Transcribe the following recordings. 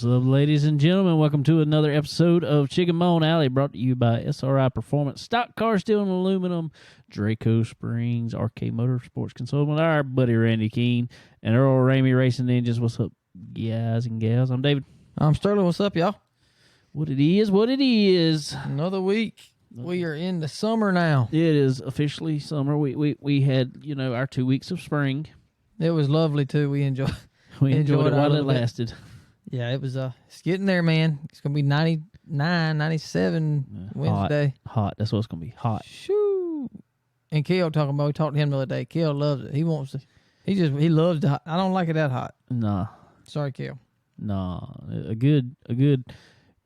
What's up, ladies and gentlemen? Welcome to another episode of Chicken Bone Alley, brought to you by SRI Performance, Stock Car Steel and Aluminum, Draco Springs, RK Motorsports Consultant, our buddy Randy Keene, and Earl Ramey Racing Engines. What's up, guys and gals? I'm David. I'm Sterling. What's up, y'all? What it is. Another week. We are in the summer now. It is officially summer. We had, our 2 weeks of spring. It was lovely, too. We enjoyed it while it lasted. Yeah, it was. It's getting there, man. It's going to be 99, 97 Wednesday. Hot. That's what it's going to be. Hot. Shoo. And Kale talking about, we talked to him the other day. Kale loves it. He loves the hot. I don't like it that hot. Nah. Sorry, Kale. Nah. A good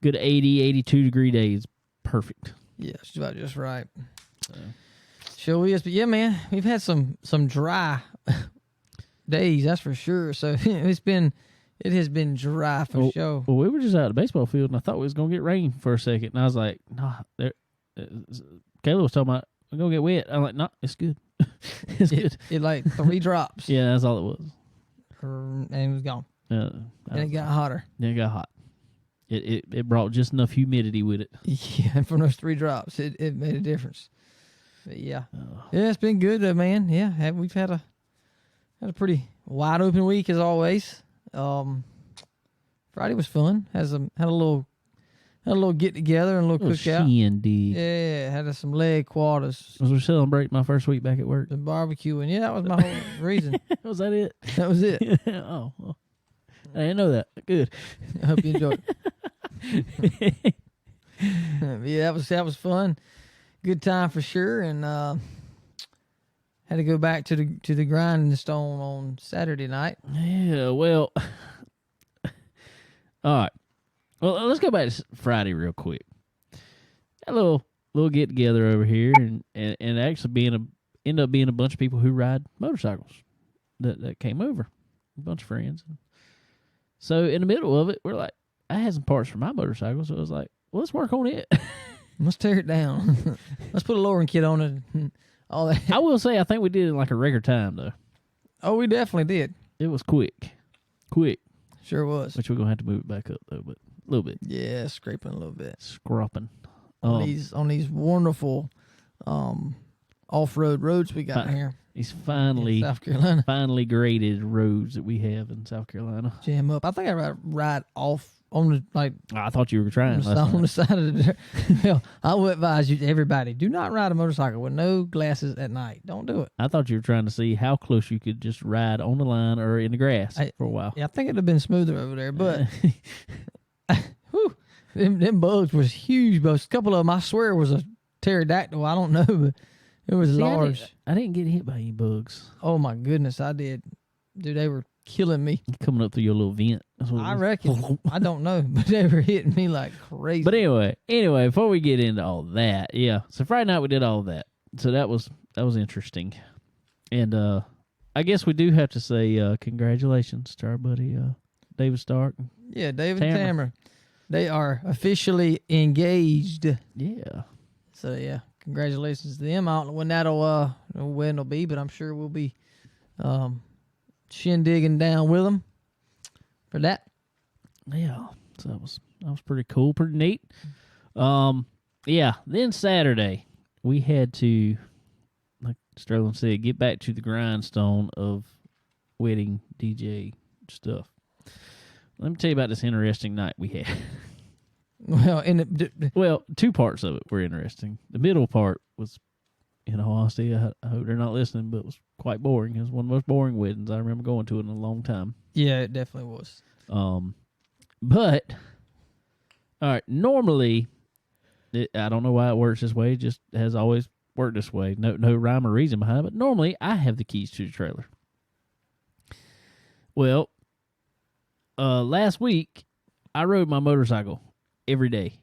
80, 82 degree day is perfect. Yeah, it's about just right. Sure is. But yeah, man, we've had some dry days, that's for sure. So it has been dry for sure. Well, we were just out at the baseball field, and I thought we was going to get rain for a second. And I was like, nah. Kayla was talking about, we're going to get wet. I'm like, nah, it's good. It's good. It like 3 drops. Yeah, that's all it was. And it was gone. And it got hotter. Then it got hot. It brought just enough humidity with it. Yeah, and from those 3 drops, it made a difference. But yeah. Yeah, it's been good though, man. Yeah, we've had a pretty wide open week as always. Friday was fun. Had a little get together and a little cookout. Shindig. Yeah, had some leg quarters. Was we celebrating my first week back at work? The barbecuing. Yeah, that was my whole reason. Was that it? That was it. Oh, well, I didn't know that. Good. I hope you enjoyed it. Yeah, that was fun. Good time for sure. And had to go back to the grinding stone on Saturday night. Yeah, well, all right. Well, let's go back to Friday real quick. A little get together over here, and actually end up being a bunch of people who ride motorcycles that came over, a bunch of friends. So in the middle of it, we're like, I had some parts for my motorcycle, so I was like, well, let's work on it. Let's tear it down. Let's put a lowering kit on it. And all that. I will say, I think we did it in like a record time, though. Oh, we definitely did. It was quick. Sure was. Which we're going to have to move it back up, though, but a little bit. Yeah, scraping a little bit. Scropping. On these wonderful off-road roads we got here. These finally South Carolina. Finally graded roads that we have in South Carolina. Jam up. I think I ride off on the I thought you were trying on the side of the. Well, I would advise you, everybody, do not ride a motorcycle with no glasses at night. Don't do it. I thought you were trying to see how close you could just ride on the line or in the grass for a while. Yeah, I think it'd have been smoother over there, but whew, them bugs was huge. But a couple of them, I swear, was a pterodactyl. I don't know, but it was large. I didn't get hit by any bugs. Oh my goodness, I did. Dude, they were killing me. Coming up through your little vent. I reckon. I don't know, but they were hitting me like crazy. But anyway, before we get into all that, yeah. So Friday night we did all that. So that was interesting. And I guess we do have to say congratulations to our buddy David Stark. Yeah, David and Tamara. They are officially engaged. Yeah. So yeah, congratulations to them. I don't know when that'll when it'll be, but I'm sure we'll be shindigging down with them for that. Yeah, so that was pretty cool, pretty neat. Yeah. Then Saturday we had to, like Sterling said, get back to the grindstone of wedding DJ stuff. Let me tell you about this interesting night we had. Well, 2 parts of it were interesting. The middle part was, in all honesty, I hope they're not listening, but it was quite boring. It was one of the most boring weddings I remember going to in a long time. Yeah, it definitely was. But, all right, normally, I don't know why it works this way. It just has always worked this way. No rhyme or reason behind it, but normally I have the keys to the trailer. Well, last week, I rode my motorcycle every day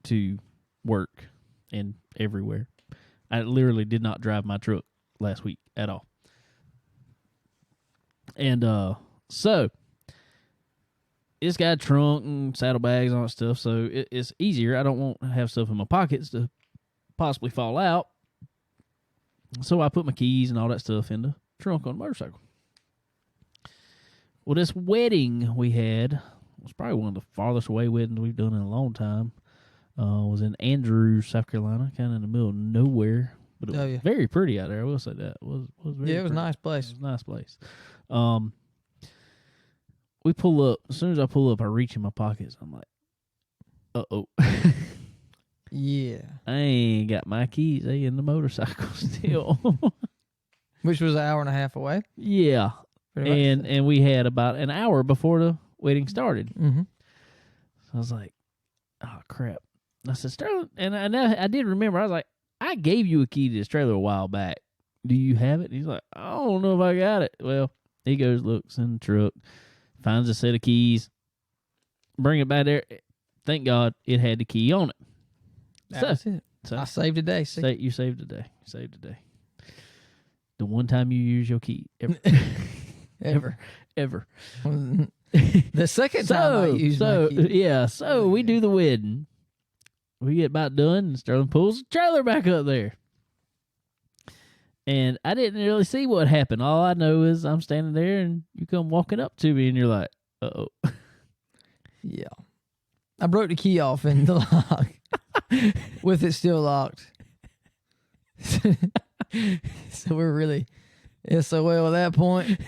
to work and everywhere. I literally did not drive my truck last week at all. And so it's got a trunk and saddlebags and all that stuff, so it's easier. I don't want to have stuff in my pockets to possibly fall out. So I put my keys and all that stuff in the trunk on the motorcycle. Well, this wedding we had was probably one of the farthest away weddings we've done in a long time. Was in Andrews, South Carolina, kind of in the middle of nowhere. But it was very pretty out there. I will say that. It was very it was a pretty. nice place. It was a nice place. We pull up. As soon as I pull up, I reach in my pockets. I'm like, uh-oh. Yeah. I ain't got my keys. They in the motorcycle still. Which was an hour and a half away. Yeah. And we had about an hour before the wedding started. Mm-hmm. So I was like, oh, crap. I said, Sterling, and I did remember, I was like, I gave you a key to this trailer a while back. Do you have it? And he's like, I don't know if I got it. Well, he goes, looks in the truck, finds a set of keys, bring it back there. Thank God it had the key on it. That's it. So I saved a day. See? You saved a day. Saved a day. The one time you use your key ever. ever. The second time I used my key. Yeah, so we do the wedding. We get about done, and Sterling pulls the trailer back up there. And I didn't really see what happened. All I know is I'm standing there, and you come walking up to me, and you're like, uh-oh. Yeah. I broke the key off in the lock with it still locked. So we're really SOL at that point.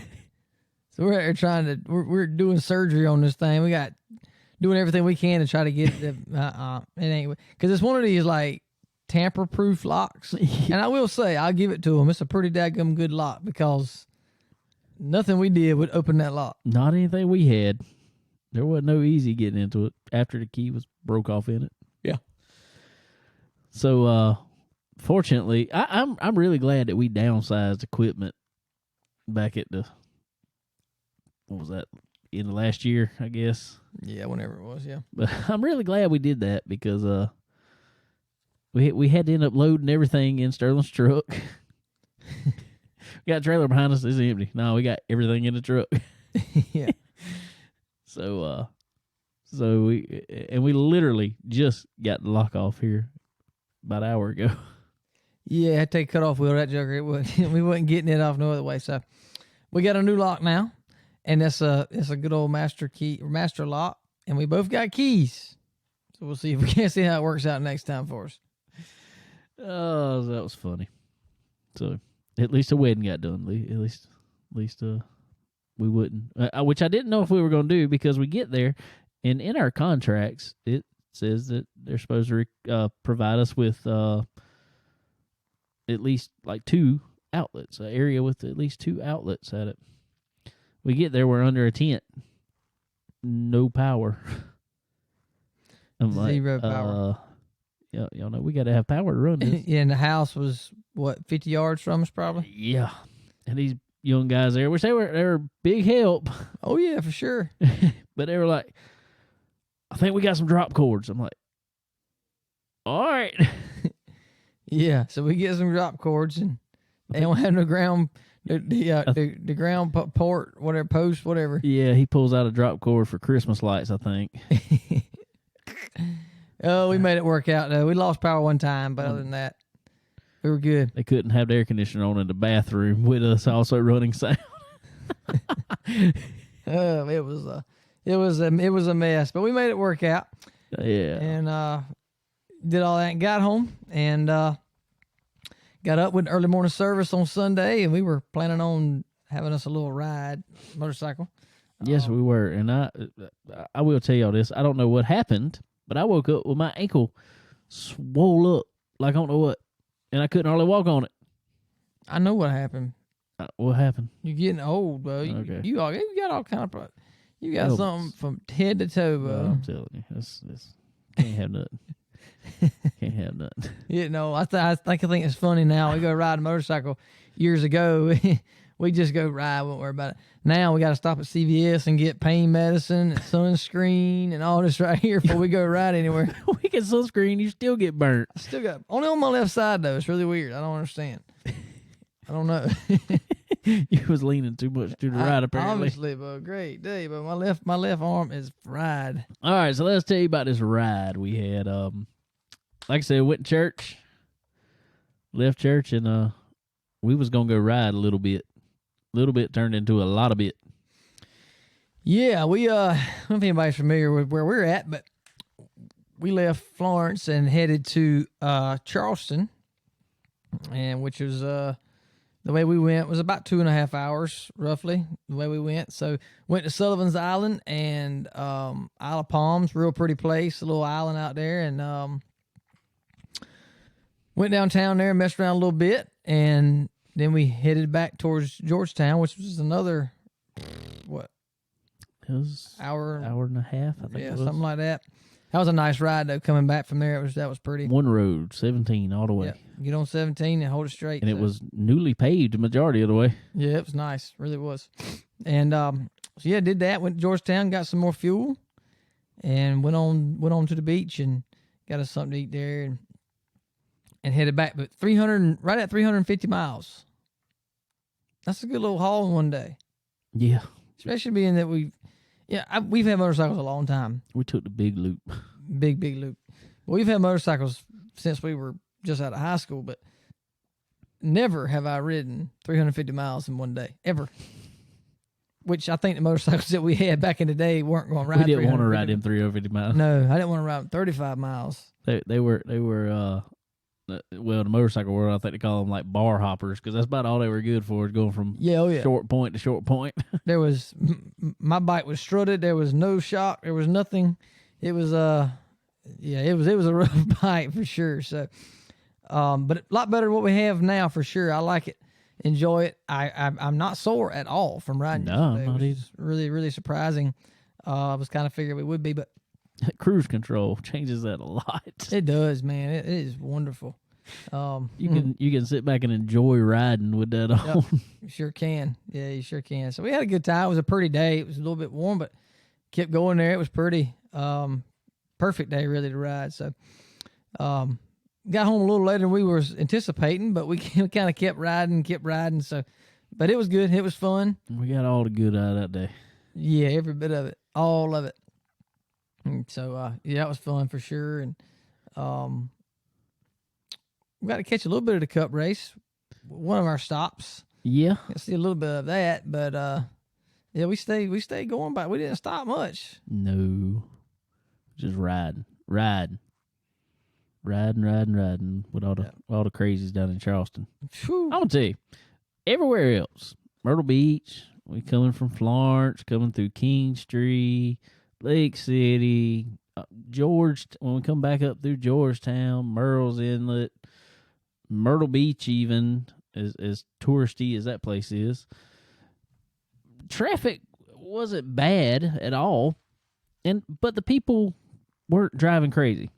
So we're out there we're doing surgery on this thing. We got doing everything we can to try to get it. It ain't, because it's one of these like tamper-proof locks. And I will say, I'll give it to them. It's a pretty daggum good lock because nothing we did would open that lock. Not anything we had. There wasn't no easy getting into it after the key was broke off in it. Yeah. So, fortunately, I'm really glad that we downsized equipment back at the, what was that, in the last year, I guess. Yeah, whenever it was, yeah. But I'm really glad we did that because we had to end up loading everything in Sterling's truck. We got a trailer behind us. It's empty. No, we got everything in the truck. Yeah. So we literally just got the lock off here about an hour ago. Yeah, I had to take a cut off wheel of that joker. We wasn't getting it off no other way. So we got a new lock now, and it's a good old master lock, and we both got keys. So we'll see if we can see how it works out next time for us. Oh, that was funny. So at least the wedding got done. At least we wouldn't, which I didn't know if we were going to do because we get there, and in our contracts it says that they're supposed to provide us with at least like 2 outlets, an area with at least 2 outlets at it. We get there, we're under a tent, no power. I'm Zero power. Y'all know we got to have power to run this. Yeah, and the house was what, 50 yards from us probably. Yeah, and these young guys there, which they were big help. Oh yeah, for sure. But they were like, I think we got some drop cords. I'm like, all right. Yeah, so we get some drop cords, and they don't have no ground, the ground port, whatever, post, whatever. Yeah, he pulls out a drop cord for Christmas lights, I think. Oh, we made it work out though. We lost power one time, but other than that, we were good. They couldn't have the air conditioner on in the bathroom with us also running sound. It was a mess, but we made it work out. Yeah, and did all that and got home and got up with early morning service on Sunday, and we were planning on having us a little ride motorcycle. Yes, we were, and I will tell y'all this. I don't know what happened, but I woke up with my ankle swole up like I don't know what, and I couldn't hardly walk on it. I know what happened. What happened? You're getting old, bro. Okay. You got all kind of you got something from head to toe, bro. Well, I'm telling you, this can't have nothing. Can't have nothing. You know, I think it's funny now. We go ride a motorcycle. Years ago, we just go ride, won't worry about it. Now we got to stop at CVS and get pain medicine and sunscreen and all this right here before we go ride anywhere. We get sunscreen, you still get burnt. I still got, only on my left side though. It's really weird. I don't understand. I don't know. You was leaning too much to the right, apparently. Obviously, but great day. But my left arm is fried. All right, so let's tell you about this ride we had. Like I said, went to church, left church, and we was gonna go ride a little bit. Little bit turned into a lot of bit. Yeah, we I don't know if anybody's familiar with where we're at, but we left Florence and headed to Charleston, and which was the way we went was about 2.5 hours roughly. The way we went, so went to Sullivan's Island and Isle of Palms, real pretty place, a little island out there, and went downtown there, messed around a little bit, and then we headed back towards Georgetown, which was another what. It was hour and a half, I think. Yeah, it was. something like that. That was a nice ride though. Coming back from there, that was pretty. One road, 17 all the way. Yeah. Get on 17 and hold it straight. And it was newly paved the majority of the way. Yeah, it was nice. Really was. And so yeah, did that. Went to Georgetown, got some more fuel, and went on to the beach and got us something to eat there, and headed back. But 350 miles. That's a good little haul in one day. Yeah. Especially being that we've had motorcycles a long time. We took the big loop. Big loop. Well, we've had motorcycles since we were just out of high school, but never have I ridden 350 miles in one day, ever. Which I think the motorcycles that we had back in the day weren't going to ride. We didn't want to ride them 350 miles. No, I didn't want to ride 35 miles. They were well, in the motorcycle world, I think they call them like bar hoppers, because that's about all they were good for, is going from short point to short point. There was, my bike was strutted. There was no shock. There was nothing. It was, it was a rough bike for sure. So, but a lot better than what we have now for sure. I like it. Enjoy it. I'm not sore at all from riding. No, it not either. Really, really surprising. I was kind of figuring we would be, but cruise control changes that a lot. It does, man. It is wonderful. You can sit back and enjoy riding with that on. Yep, you sure can. Yeah, you sure can. So we had a good time. It was a pretty day. It was a little bit warm, but kept going there. It was pretty. Perfect day really to ride. So got home a little later than we were anticipating, but we kind of kept riding. So, but it was good. It was fun. We got all the good out of that day. Yeah, every bit of it, all of it. And so yeah, it was fun for sure. And we got to catch a little bit of the Cup race. One of our stops. Yeah, see a little bit of that, but yeah, we stayed going by. We didn't stop much. No, just riding with all the crazies down in Charleston. Whew. I'm gonna tell you, everywhere else, Myrtle Beach, we coming from Florence, coming through King Street, Lake City, when we come back up through Georgetown, Merle's Inlet, Myrtle Beach, even as touristy as that place is, traffic wasn't bad at all, but the people weren't driving crazy.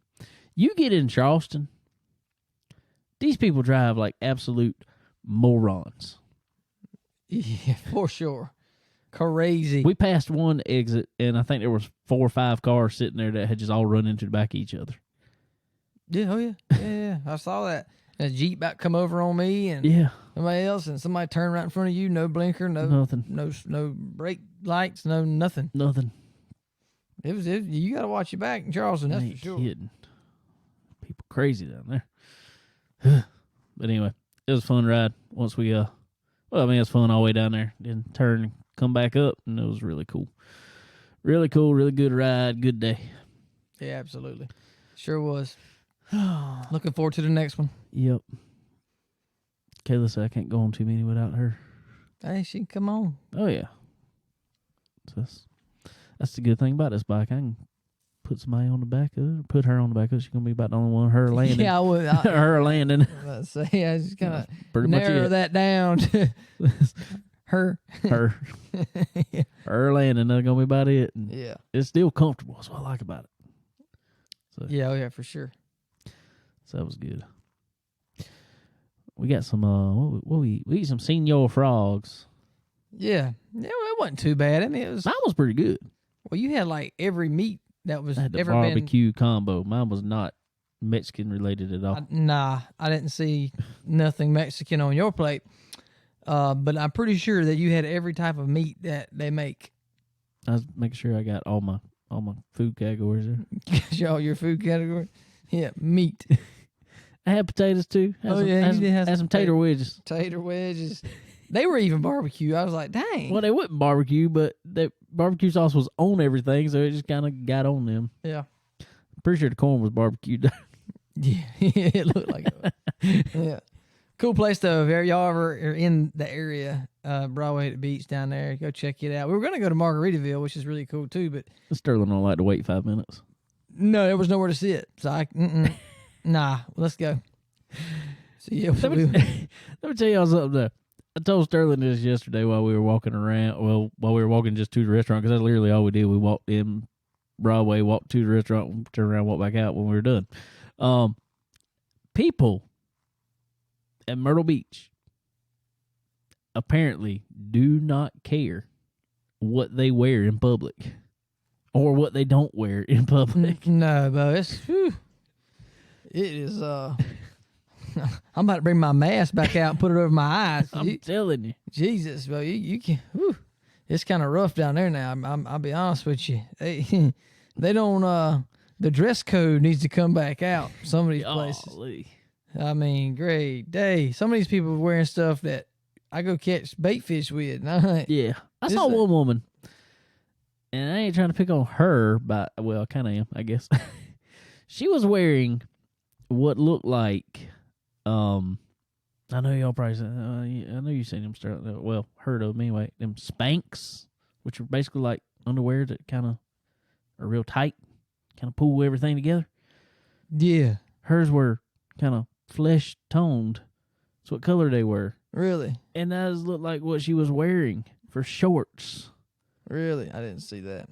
You get in Charleston, these people drive like absolute morons. Yeah, for sure. Crazy. We passed one exit, and I think there was 4 or 5 cars sitting there that had just all run into the back of each other. Yeah, oh yeah. Yeah. I saw that. And a Jeep about come over on me and somebody else, and somebody turned right in front of you, no blinker, nothing. No brake lights, nothing. It was you gotta watch your back in Charleston, that's for sure. Kidding. People crazy down there. But anyway, it was a fun ride. Once we it was fun all the way down there. Then turn and come back up, and it was really cool. Really cool, really good ride, good day. Yeah, absolutely. Sure was. Looking forward to the next one. Yep. Kayla said I can't go on too many without her. Hey, she can come on. Oh, yeah. So that's the good thing about this bike. I can put somebody on the back of it, or put her on the back of it. She's going to be about the only one, her landing. Yeah, I would. Her landing. Let's say, I was going to narrow that down to her. Yeah. Her landing, that's going to be about it. And yeah. It's still comfortable. That's what I like about it. So, yeah, for sure. So that was good. We got some, we eat some Senor Frogs. Yeah, it wasn't too bad. I mean, mine was pretty good. Well, you had like every meat that was I had the ever barbecue combo. Mine was not Mexican related at all. Nah, I didn't see nothing Mexican on your plate. But I'm pretty sure that you had every type of meat that they make. I was making sure I got all my food categories there. All your food category? Yeah, meat. I had potatoes too. Had some tater wedges. Tater wedges. They were even barbecue. I was like, dang. Well, they wouldn't barbecue, but barbecue sauce was on everything, so it just kind of got on them. Yeah. I'm pretty sure the corn was barbecued. Yeah, it looked like it. Yeah. Cool place, though. If y'all ever are in the area, Broadway at the beach down there, go check it out. We were going to go to Margaritaville, which is really cool, too, but Sterling don't like to wait 5 minutes. no, there was nowhere to sit. So nah, let's go. So, yeah. Let me tell y'all something, though. I told Sterling this yesterday while we were walking around. Well, while we were walking just to the restaurant, because that's literally all we did. We walked in Broadway, walked to the restaurant, turned around, walked back out when we were done. People at Myrtle Beach apparently do not care what they wear in public or what they don't wear in public. No, but it is. I'm about to bring my mask back out and put it over my eyes. I'm telling you, Jesus, bro, you can. Whew, it's kind of rough down there now. I'll be honest with you. They don't. The dress code needs to come back out. Some of these places. I mean, great day. Some of these people are wearing stuff that I go catch bait fish with. Yeah, I saw one woman, and I ain't trying to pick on her, but well, I kind of am, I guess. She was wearing what looked like. I know y'all probably said, I know you seen them well, heard of them anyway. Them Spanx, which are basically like underwear that kind of are real tight, kind of pull everything together. Yeah. Hers were kind of flesh toned. That's what color they were. Really? And that looked like what she was wearing for shorts. Really? I didn't see that.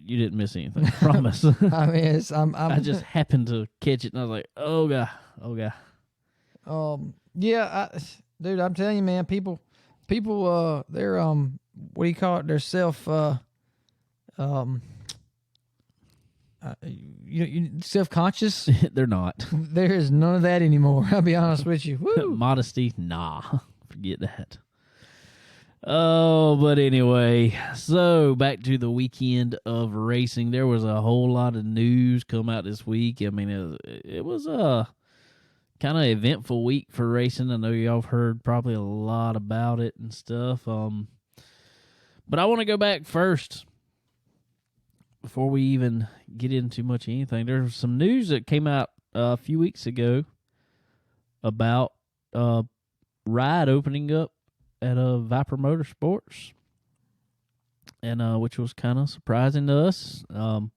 You didn't miss anything, I promise. I mean, I just happened to catch it, and I was like, oh, God. Yeah, dude, I'm telling you, man, people, they're, what do you call it? They're self-conscious. They're not. There is none of that anymore. I'll be honest with you. Woo. Modesty, nah, forget that. Oh, but anyway, so back to the weekend of racing. There was a whole lot of news come out this week. I mean, it was a kind of eventful week for racing. I know y'all have heard probably a lot about it and stuff. But I want to go back first before we even get into much of anything. There's some news that came out a few weeks ago about ride opening up at Viper Motorsports, and which was kind of surprising to us. And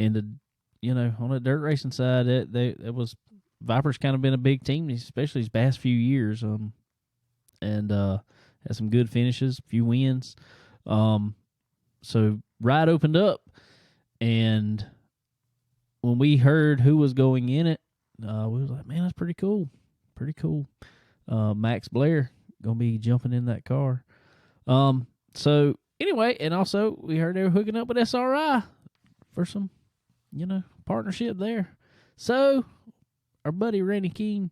on the dirt racing side, it was Viper's kind of been a big team, especially these past few years. And had some good finishes, a few wins. So ride opened up, and when we heard who was going in it, we was like, man, that's pretty cool. Pretty cool. Max Blair gonna be jumping in that car. So anyway, and also we heard they were hooking up with SRI for some, partnership there. So our buddy Randy Keene,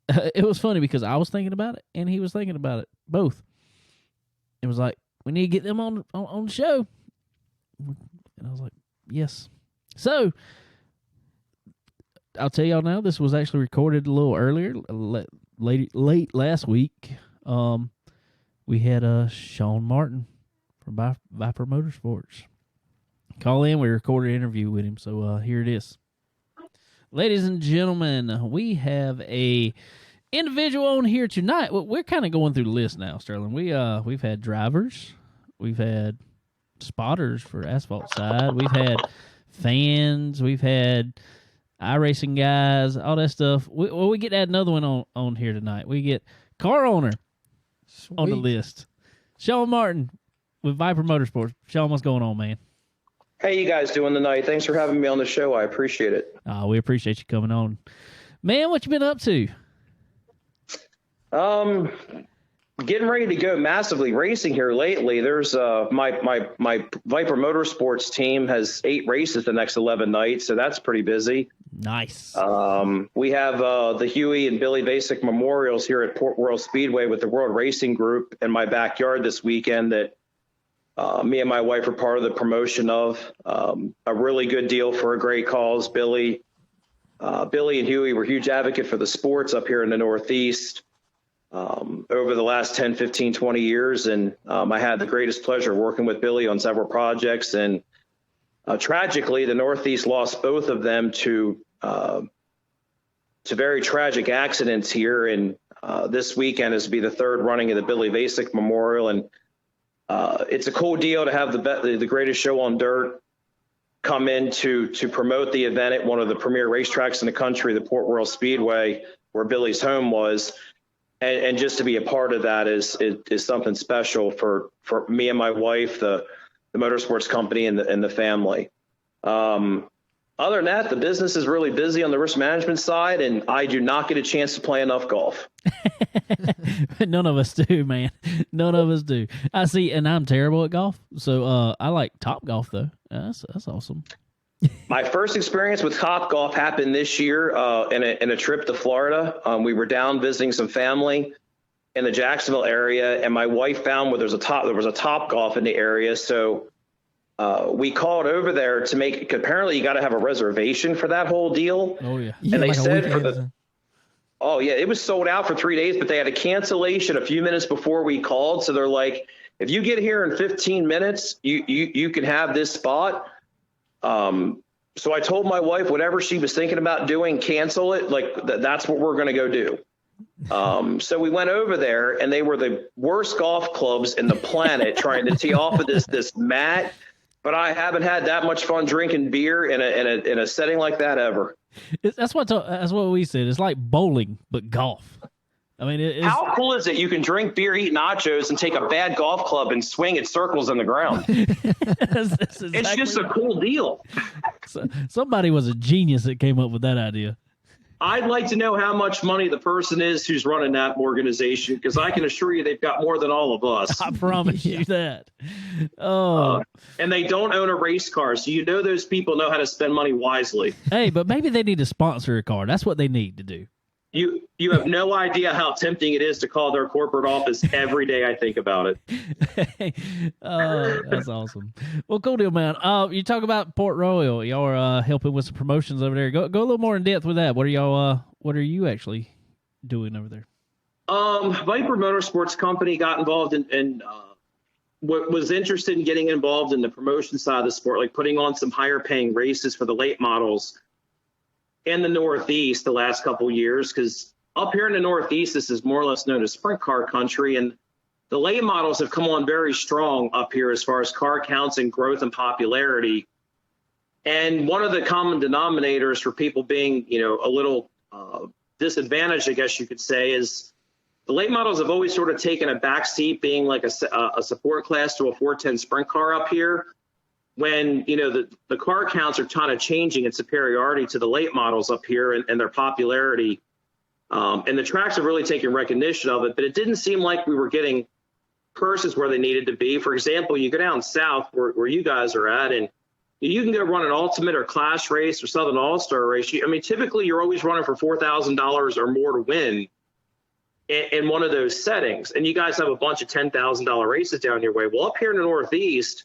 it was funny because I was thinking about it and he was thinking about it both. It was like, we need to get them on the show. And I was like, yes. So I'll tell y'all now, this was actually recorded a little earlier, late last week. We had Shawn Martin from Viper Motorsports call in. We recorded an interview with him, so here it is. Ladies and gentlemen, we have a individual on here tonight. Well, we're kind of going through the list now, Sterling. We've had drivers, we've had spotters for asphalt side, we've had fans, we've had iRacing guys, all that stuff. We get to add another one on here tonight. We get car owner on the list. Shawn Martin with Viper Motorsports. Shawn, what's going on, man? How you guys doing tonight? Thanks for having me on the show. I appreciate it. We appreciate you coming on. Man, what you been up to? Getting ready to go massively racing here lately. There's my Viper Motorsports team has 8 races the next 11 nights, so that's pretty busy. Nice. We have the Huey and Billy Basic Memorials here at Port World Speedway with the World Racing Group in my backyard this weekend that me and my wife are part of the promotion of. A really good deal for a great cause. Billy and Huey were huge advocate for the sports up here in the Northeast. over the last 10, 15, 20 years. And I had the greatest pleasure working with Billy on several projects. And tragically, the Northeast lost both of them to very tragic accidents here. And this weekend is to be the third running of the Billy Basic Memorial. And it's a cool deal to have the greatest show on dirt come in to promote the event at one of the premier racetracks in the country, the Port Royal Speedway, where Billy's home was. And just to be a part of that is something special for me and my wife, the motorsports company, and the family. Other than that, the business is really busy on the risk management side, and I do not get a chance to play enough golf. None of us do, man. None of us do. I see, and I'm terrible at golf, so I like Top Golf though. That's awesome. My first experience with Top Golf happened this year in a trip to Florida. We were down visiting some family in the Jacksonville area, and my wife found where there was a Top Golf in the area, so we called over there to make. Apparently, you got to have a reservation for that whole deal. Oh yeah, and they said it was sold out for 3 days, but they had a cancellation a few minutes before we called. So they're like, if you get here in 15 minutes, you can have this spot. So I told my wife, whatever she was thinking about doing, cancel it. Like that's what we're going to go do. So we went over there, and they were the worst golf clubs in the planet trying to tee off of this mat. But I haven't had that much fun drinking beer in a setting like that ever. That's what we said. It's like bowling, but golf. I mean, how cool is it? You can drink beer, eat nachos, and take a bad golf club and swing at circles in the ground. That's exactly it's just a cool deal. Somebody was a genius that came up with that idea. I'd like to know how much money the person is who's running that organization, because I can assure you they've got more than all of us. I promise you that. Oh, and they don't own a race car, so you know those people know how to spend money wisely. Hey, but maybe they need to sponsor a car. That's what they need to do. You have no idea how tempting it is to call their corporate office every day I think about it. That's awesome. Well, cool deal, man. You talk about Port Royal. Y'all are helping with some promotions over there. Go a little more in depth with that. What are you actually doing over there? Viper Motorsports company got involved in was interested in getting involved in the promotion side of the sport, like putting on some higher paying races for the late models in the Northeast the last couple of years, because up here in the Northeast, this is more or less known as sprint car country, and the late models have come on very strong up here as far as car counts and growth and popularity. And one of the common denominators for people being, a little disadvantaged, I guess you could say, is the late models have always sort of taken a backseat, being like a support class to a 410 sprint car up here, when the car counts are kind of changing in superiority to the late models up here and their popularity, and the tracks have really taken recognition of it, but it didn't seem like we were getting purses where they needed to be. For example, you go down south where you guys are at, and you can go run an ultimate or class race or Southern All-Star race. Typically you're always running for $4,000 or more to win in one of those settings, and you guys have a bunch of $10,000 races down your way. Well, up here in the Northeast,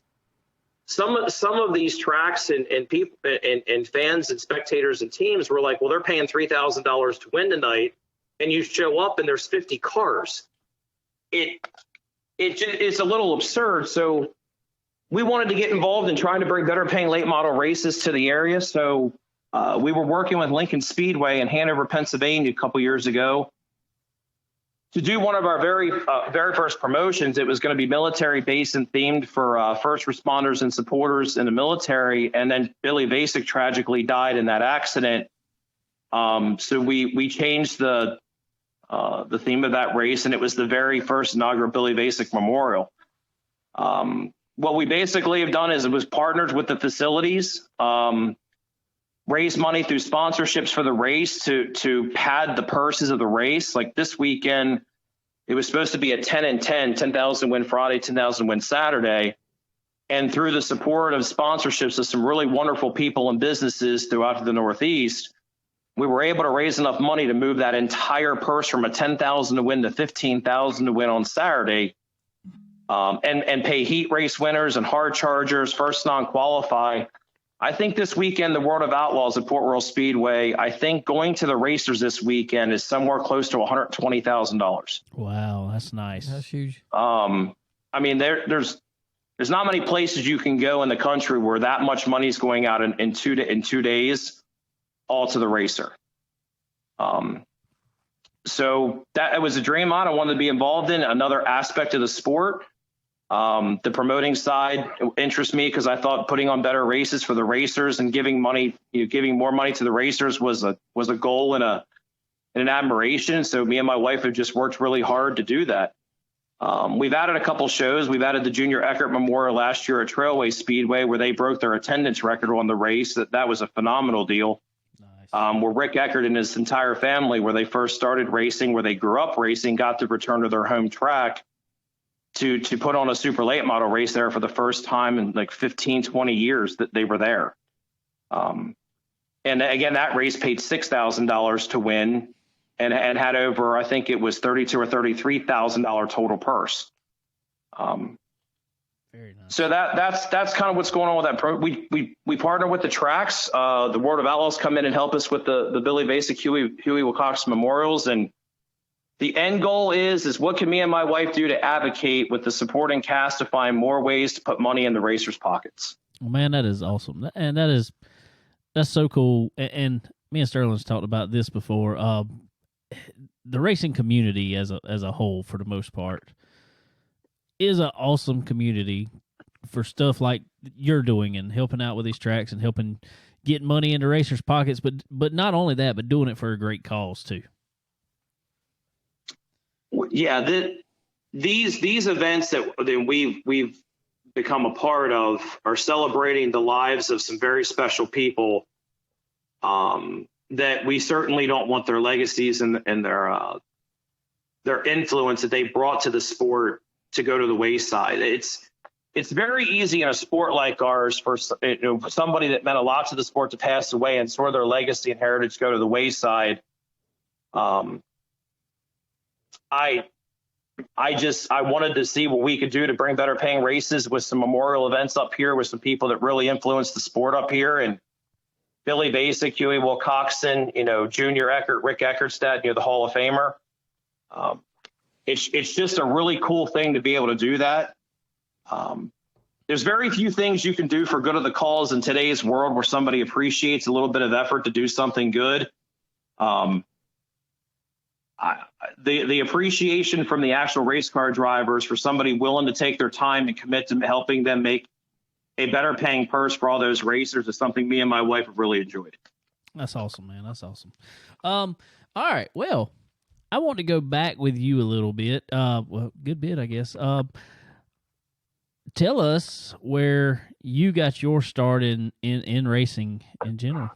some of these tracks and people and fans and spectators and teams were like, well, they're paying $3,000 to win tonight, and you show up and there's 50 cars. It's a little absurd. So we wanted to get involved in trying to bring better paying late model races to the area. So we were working with Lincoln Speedway in Hanover, Pennsylvania, a couple years ago to do one of our very first promotions. It was going to be military based and themed for first responders and supporters in the military. And then Billy Basic tragically died in that accident. So we changed the theme of that race, and it was the very first inaugural Billy Basic Memorial. What we basically have done is it was partnered with the facilities, raise money through sponsorships for the race to pad the purses of the race. Like this weekend, it was supposed to be a 10 and 10,000 win Friday, 10,000 win Saturday. And through the support of sponsorships of some really wonderful people and businesses throughout the Northeast, we were able to raise enough money to move that entire purse from a 10,000 to win to 15,000 to win on Saturday, and pay heat race winners and hard chargers, first non-qualify, I think this weekend, the World of Outlaws at Port Royal Speedway, I think going to the racers this weekend is somewhere close to $120,000. Wow, that's nice. That's huge. I mean, there's not many places you can go in the country where that much money is going out in 2 days, all to the racer. So that it was a dream I wanted to be involved in. Another aspect of the sport. The promoting side interests me because I thought putting on better races for the racers and giving more money to the racers was a goal and an admiration. So me and my wife have just worked really hard to do that. We've added a couple shows. We've added the Junior Eckert Memorial last year at Trailway Speedway, where they broke their attendance record on the race. That was a phenomenal deal. Nice. Where Rick Eckert and his entire family, where they first started racing, where they grew up racing, got to return to their home track to put on a super late model race there for the first time in like 15, 20 years that they were there. And again, that race paid $6,000 to win and had over, I think it was $32,000 or $33,000 total purse. Very nice. So that's kind of what's going on with that. We partner with the tracks. The World of Outlaws come in and help us with the Billy Basic Huey Wilcox Memorials. And the end goal is what can me and my wife do to advocate with the supporting cast to find more ways to put money in the racers' pockets? Well, man, that is awesome. And that's so cool. And me and Sterling's talked about this before. The racing community as a whole, for the most part, is an awesome community for stuff like you're doing and helping out with these tracks and helping get money into racers' pockets. But not only that, but doing it for a great cause too. Yeah, these events that we've become a part of are celebrating the lives of some very special people that we certainly don't want their legacies and their influence that they brought to the sport to go to the wayside. It's very easy in a sport like ours for somebody that meant a lot to the sport to pass away and sort of their legacy and heritage go to the wayside. I wanted to see what we could do to bring better paying races with some memorial events up here with some people that really influenced the sport up here. And Billy Basic, Huey Wilcoxon, Junior Eckert, Rick Eckertstadt, the Hall of Famer. It's just a really cool thing to be able to do that. There's very few things you can do for good of the cause in today's world where somebody appreciates a little bit of effort to do something good. The appreciation from the actual race car drivers for somebody willing to take their time and commit to helping them make a better paying purse for all those racers is something me and my wife have really enjoyed. That's awesome, man. That's awesome. All right. Well, I want to go back with you a little bit. Good bit, I guess. Tell us where you got your start in racing in general.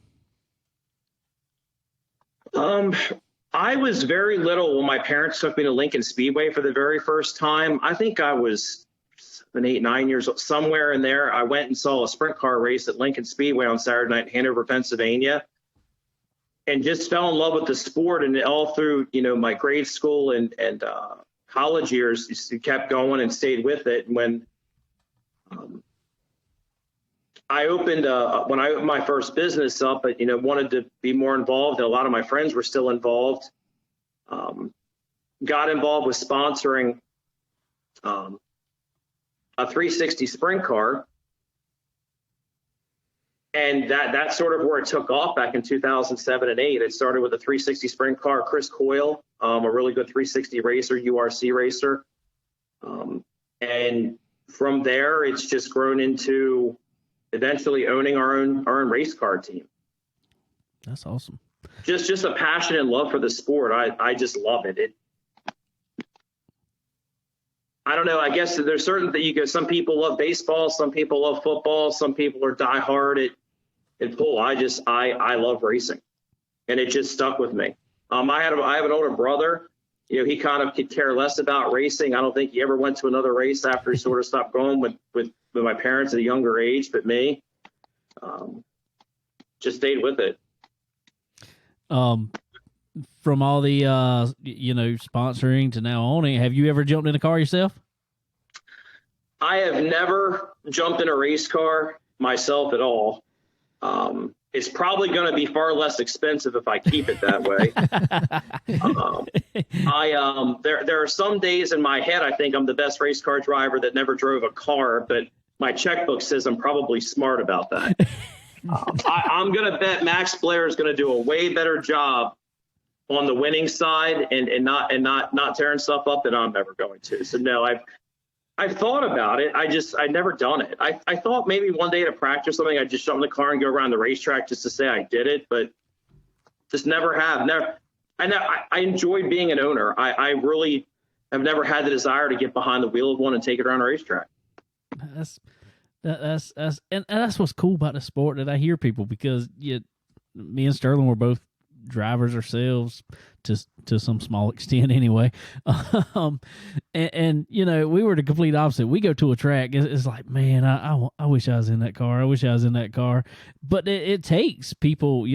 I was very little when my parents took me to Lincoln Speedway for the very first time. I think I was 7, 8, 9 years old, somewhere in there. I went and saw a sprint car race at Lincoln Speedway on Saturday night in Hanover, Pennsylvania, and just fell in love with the sport. And all through, my grade school and college years, just kept going and stayed with it. And when I opened when I opened my first business up, but wanted to be more involved, and a lot of my friends were still involved. Got involved with sponsoring a 360 sprint car, and that's sort of where it took off back in 2007 and 8. It started with a 360 sprint car, Chris Coyle, a really good 360 racer, URC racer, and from there it's just grown into eventually owning our own race car team. That's awesome. Just a passion and love for the sport. I just love it. I don't know. I guess there's certain that you go. Some people love baseball. Some people love football. Some people are diehard at pool. I love racing, and it just stuck with me. I have an older brother. He kind of could care less about racing. I don't think he ever went to another race after he sort of stopped going with my parents at a younger age, but me, just stayed with it. From all the, sponsoring to now owning, have you ever jumped in a car yourself? I have never jumped in a race car myself at all. It's probably going to be far less expensive if I keep it that way. There are some days in my head I think I'm the best race car driver that never drove a car, but my checkbook says I'm probably smart about that. I'm going to bet Max Blair is going to do a way better job on the winning side and not tearing stuff up than I'm ever going to. So no, I've thought about it. I'd never done it. I thought maybe one day to practice something, I'd just jump in the car and go around the racetrack just to say I did it, but just never have. I enjoyed being an owner. I really have never had the desire to get behind the wheel of one and take it around a racetrack. That's what's cool about the sport that I hear people, because me and Sterling were both drivers ourselves to some small extent anyway. And we were the complete opposite. We go to a track, it's like, man, I wish I was in that car. I wish I was in that car. But it takes people,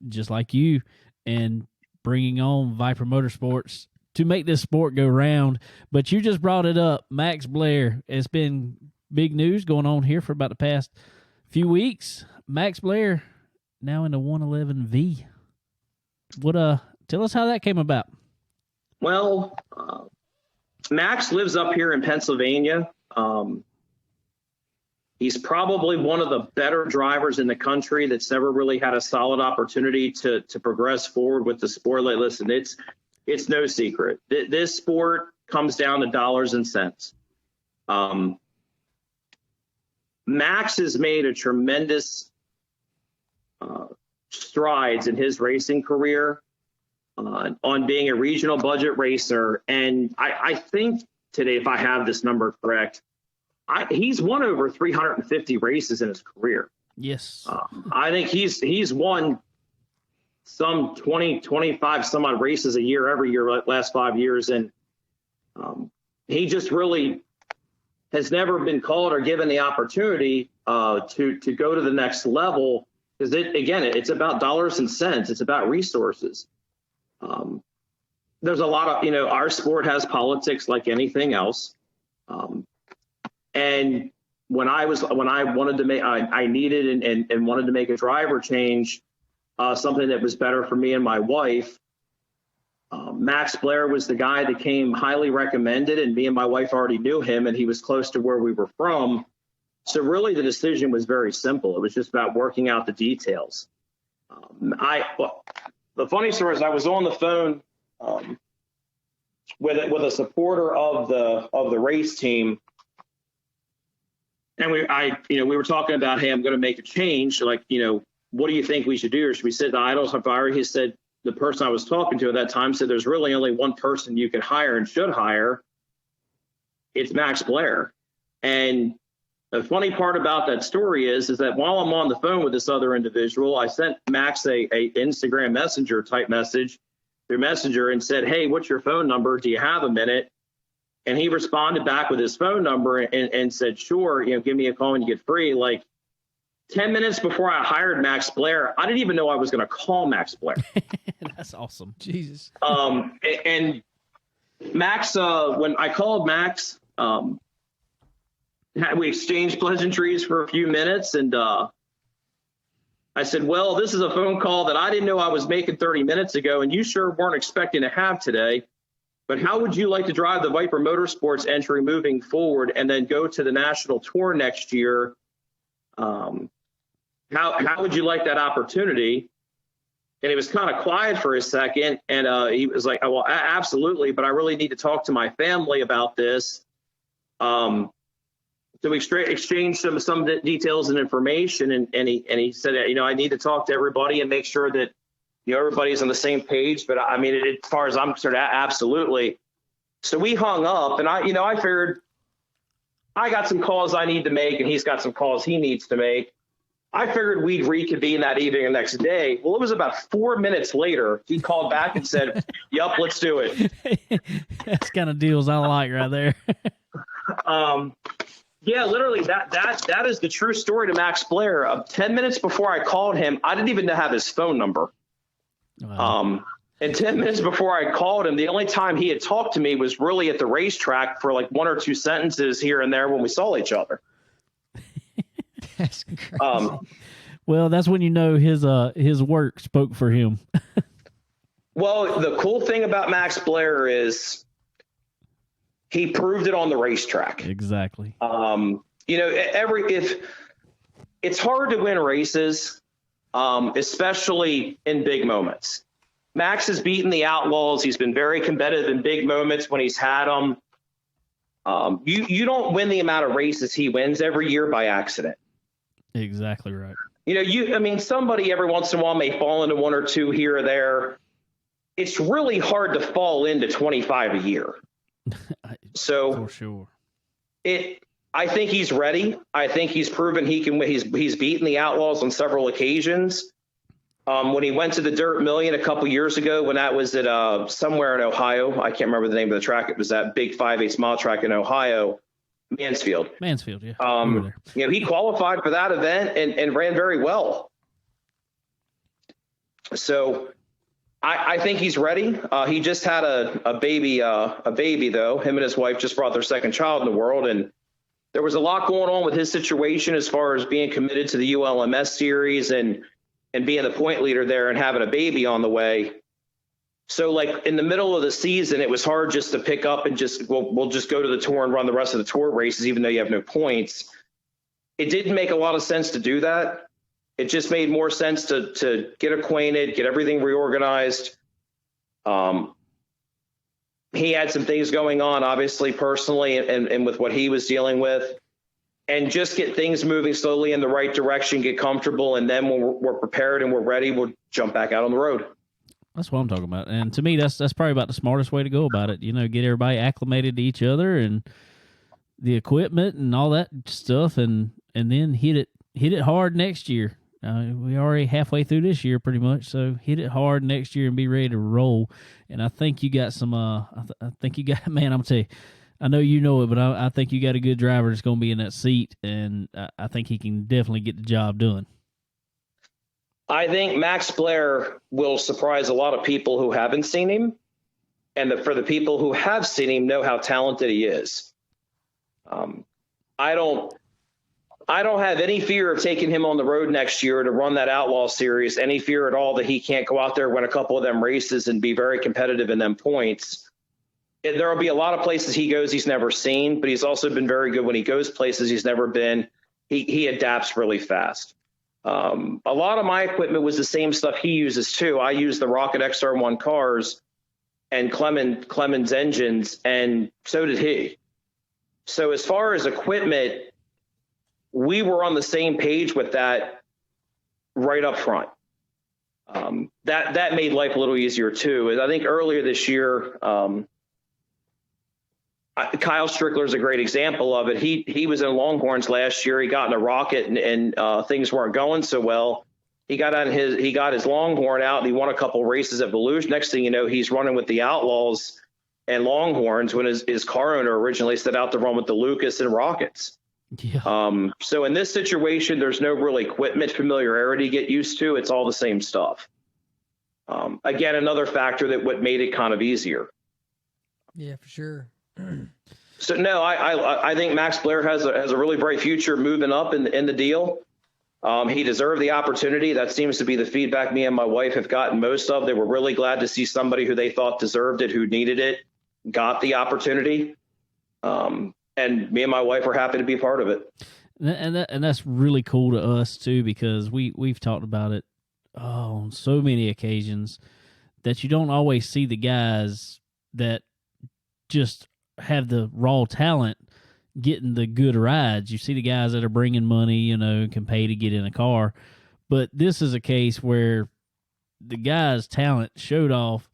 just like you, and bringing on Viper Motorsports to make this sport go round. But you just brought it up, Max Blair. It's been big news going on here for about the past few weeks. Max Blair now in the 111V. Tell us how that came about. Well, Max lives up here in Pennsylvania. He's probably one of the better drivers in the country that's never really had a solid opportunity to progress forward with the sport. Like, listen, it's no secret. This sport comes down to dollars and cents. Max has made a tremendous strides in his racing career on being a regional budget racer. And I think today, if I have this number correct, he's won over 350 races in his career. Yes. I think he's won some 20, 25 some odd races a year, every year, last 5 years. And he just really has never been called or given the opportunity to go to the next level. Because it's about dollars and cents. It's about resources. There's a lot of, our sport has politics like anything else. And when I wanted to make, I needed and wanted to make a driver change, something that was better for me and my wife. Max Blair was the guy that came highly recommended, and me and my wife already knew him, and he was close to where we were from. So really the decision was very simple. It was just about working out the details. The funny story is I was on the phone with a supporter of the race team, and we were talking about, hey, I'm going to make a change. Like, what do you think we should do? Or should we sit idle? He said, the person I was talking to at that time said, there's really only one person you can hire and should hire. It's Max Blair. And the funny part about that story is that while I'm on the phone with this other individual, I sent Max a Instagram Messenger type message through Messenger and said, hey, what's your phone number? Do you have a minute? And he responded back with his phone number and said, sure, give me a call when you get free. Like 10 minutes before I hired Max Blair, I didn't even know I was going to call Max Blair. That's awesome. Jesus. And Max, when I called Max, we exchanged pleasantries for a few minutes, and I said, well, this is a phone call that I didn't know I was making 30 minutes ago, and you sure weren't expecting to have today. But how would you like to drive the Viper Motorsports entry moving forward and then go to the national tour next year? How would you like that opportunity? And he was kind of quiet for a second, and he was like, oh, well, absolutely, but I really need to talk to my family about this. So we exchanged some details and information, and he said, I need to talk to everybody and make sure that everybody's on the same page. But I mean, as far as I'm concerned, absolutely. So we hung up, and I figured I got some calls I need to make, and he's got some calls he needs to make. I figured we'd reconvene that evening the next day. Well, it was about 4 minutes later. He called back and said, "Yep, let's do it." That's kind of deals I like right there. Yeah, literally, that is the true story to Max Blair. 10 minutes before I called him, I didn't even have his phone number. Wow. And 10 minutes before I called him, the only time he had talked to me was really at the racetrack for like one or two sentences here and there when we saw each other. That's crazy. Well, that's when you know his work spoke for him. Well, the cool thing about Max Blair is he proved it on the racetrack. Exactly. If it's hard to win races, especially in big moments. Max has beaten the Outlaws. He's been very competitive in big moments when he's had them. You don't win the amount of races he wins every year by accident. Exactly right. Somebody every once in a while may fall into one or two here or there. It's really hard to fall into 25 a year. So for sure. I think he's ready. I think he's proven he can win. He's beaten the Outlaws on several occasions. When he went to the Dirt Million a couple years ago, when that was at somewhere in Ohio, I can't remember the name of the track. It was that big 5/8 mile track in Ohio, Mansfield. Yeah. He qualified for that event and ran very well. So I think he's ready. He just had a baby though. Him and his wife just brought their second child in the world, and there was a lot going on with his situation as far as being committed to the ULMS series and being the point leader there and having a baby on the way. So like in the middle of the season, it was hard just to pick up and we'll just go to the tour and run the rest of the tour races, even though you have no points. It didn't make a lot of sense to do that. It just made more sense to get acquainted, get everything reorganized. He had some things going on, obviously, personally, and with what he was dealing with, and just get things moving slowly in the right direction, get comfortable, and then when we're prepared and we're ready, we'll jump back out on the road. That's what I'm talking about. And to me, that's probably about the smartest way to go about it. Get everybody acclimated to each other and the equipment and all that stuff, and then hit it hard next year. We already halfway through this year pretty much, so hit it hard next year and be ready to roll. And I think you got some I think you got, man, I'm telling you, I know you know it, but I think you got a good driver that's going to be in that seat, and I think he can definitely get the job done. I think Max Blair will surprise a lot of people who haven't seen him, and for the people who have seen him know how talented he is. I don't have any fear of taking him on the road next year to run that Outlaw series, any fear at all that he can't go out there, win a couple of them races and be very competitive in them points. There will be a lot of places he goes he's never seen, but he's also been very good when he goes places he's never been. He adapts really fast. A lot of my equipment was the same stuff he uses too. I use the Rocket XR1 cars and Clemens engines, and so did he. So as far as equipment, we were on the same page with that right up front. That made life a little easier too. I think earlier this year, Kyle Strickler is a great example of it. He was in Longhorns last year. He got in a Rocket and things weren't going so well. He got his Longhorn out and he won a couple races at Volusia. Next thing you know, he's running with the Outlaws and Longhorns when his car owner originally set out to run with the Lucas and Rockets. Yeah. So in this situation, there's no real equipment familiarity to get used to. It's all the same stuff. Again, another factor that what made it kind of easier. Yeah, for sure. So no, I think Max Blair has a really bright future moving up in the deal. He deserved the opportunity. That seems to be the feedback me and my wife have gotten most of. They were really glad to see somebody who they thought deserved it, who needed it, got the opportunity. And me and my wife were happy to be a part of it. And that's really cool to us too, because we've talked about it on so many occasions that you don't always see the guys that just have the raw talent getting the good rides. You see the guys that are bringing money, can pay to get in a car. But this is a case where the guy's talent showed off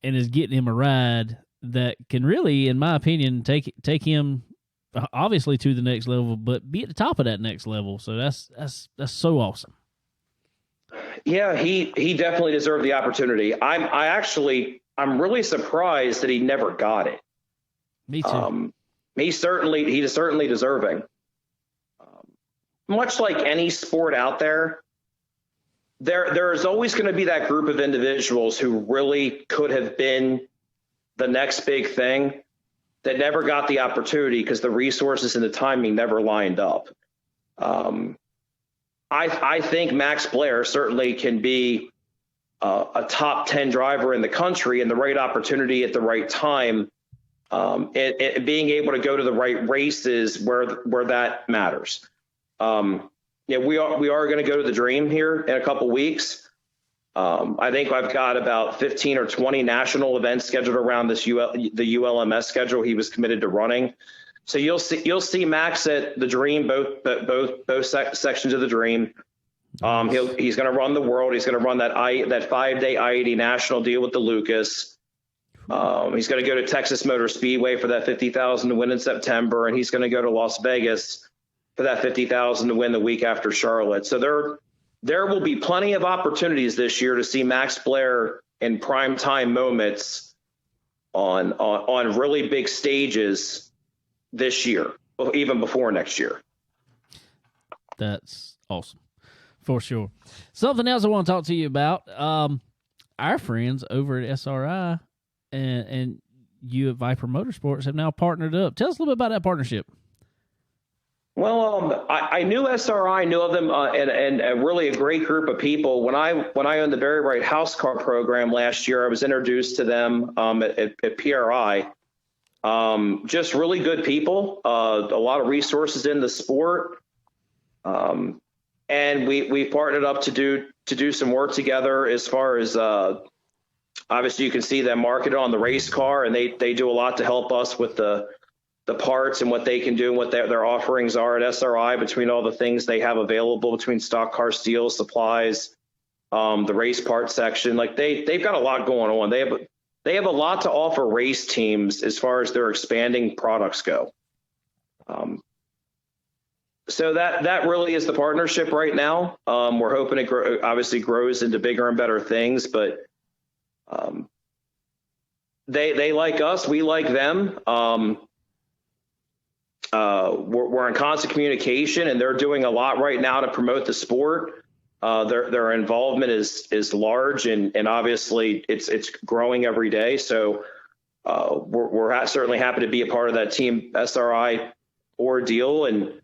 and is getting him a ride that can really, in my opinion, take him obviously to the next level, but be at the top of that next level. So that's so awesome. Yeah, he definitely deserved the opportunity. I'm really surprised that he never got it. Me too. He's certainly deserving. Much like any sport out there is always going to be that group of individuals who really could have been the next big thing that never got the opportunity because the resources and the timing never lined up. I'm I think Max Blair certainly can be a top 10 driver in the country, and the right opportunity at the right time, and being able to go to the right races where that matters. Yeah, we are going to go to the Dream here in a couple weeks. I think I've got about 15 or 20 national events scheduled around the ULMS schedule he was committed to running. So you'll see Max at the Dream, both sections of the Dream. He's going to run the World. He's going to run that 5-day I-80 national deal with the Lucas. He's going to go to Texas Motor Speedway for that 50,000 to win in September, and he's going to go to Las Vegas for that 50,000 to win the week after Charlotte. So there will be plenty of opportunities this year to see Max Blair in prime time moments on really big stages this year, even before next year. That's awesome, for sure. Something else I want to talk to you about. Our friends over at SRI and you at Viper Motorsports have now partnered up. Tell us a little bit about that partnership. Well, I knew SRI, knew of them, and really a great group of people. When I owned the Barry Wright House Car program last year, I was introduced to them at PRI. Just really good people, a lot of resources in the sport, and we partnered up to do some work together as far as obviously you can see them marketed on the race car, and they do a lot to help us with the parts and what they can do and what their offerings are at SRI, between all the things they have available between stock car steel supplies, the race parts section. Like they've got a lot going on. They have a lot to offer race teams as far as their expanding products go. So that really is the partnership right now. We're hoping it obviously grows into bigger and better things, but they like us, we like them. We're in constant communication, and they're doing a lot right now to promote the sport. Their involvement is large, and obviously it's growing every day. So we're certainly happy to be a part of that team SRI ordeal, and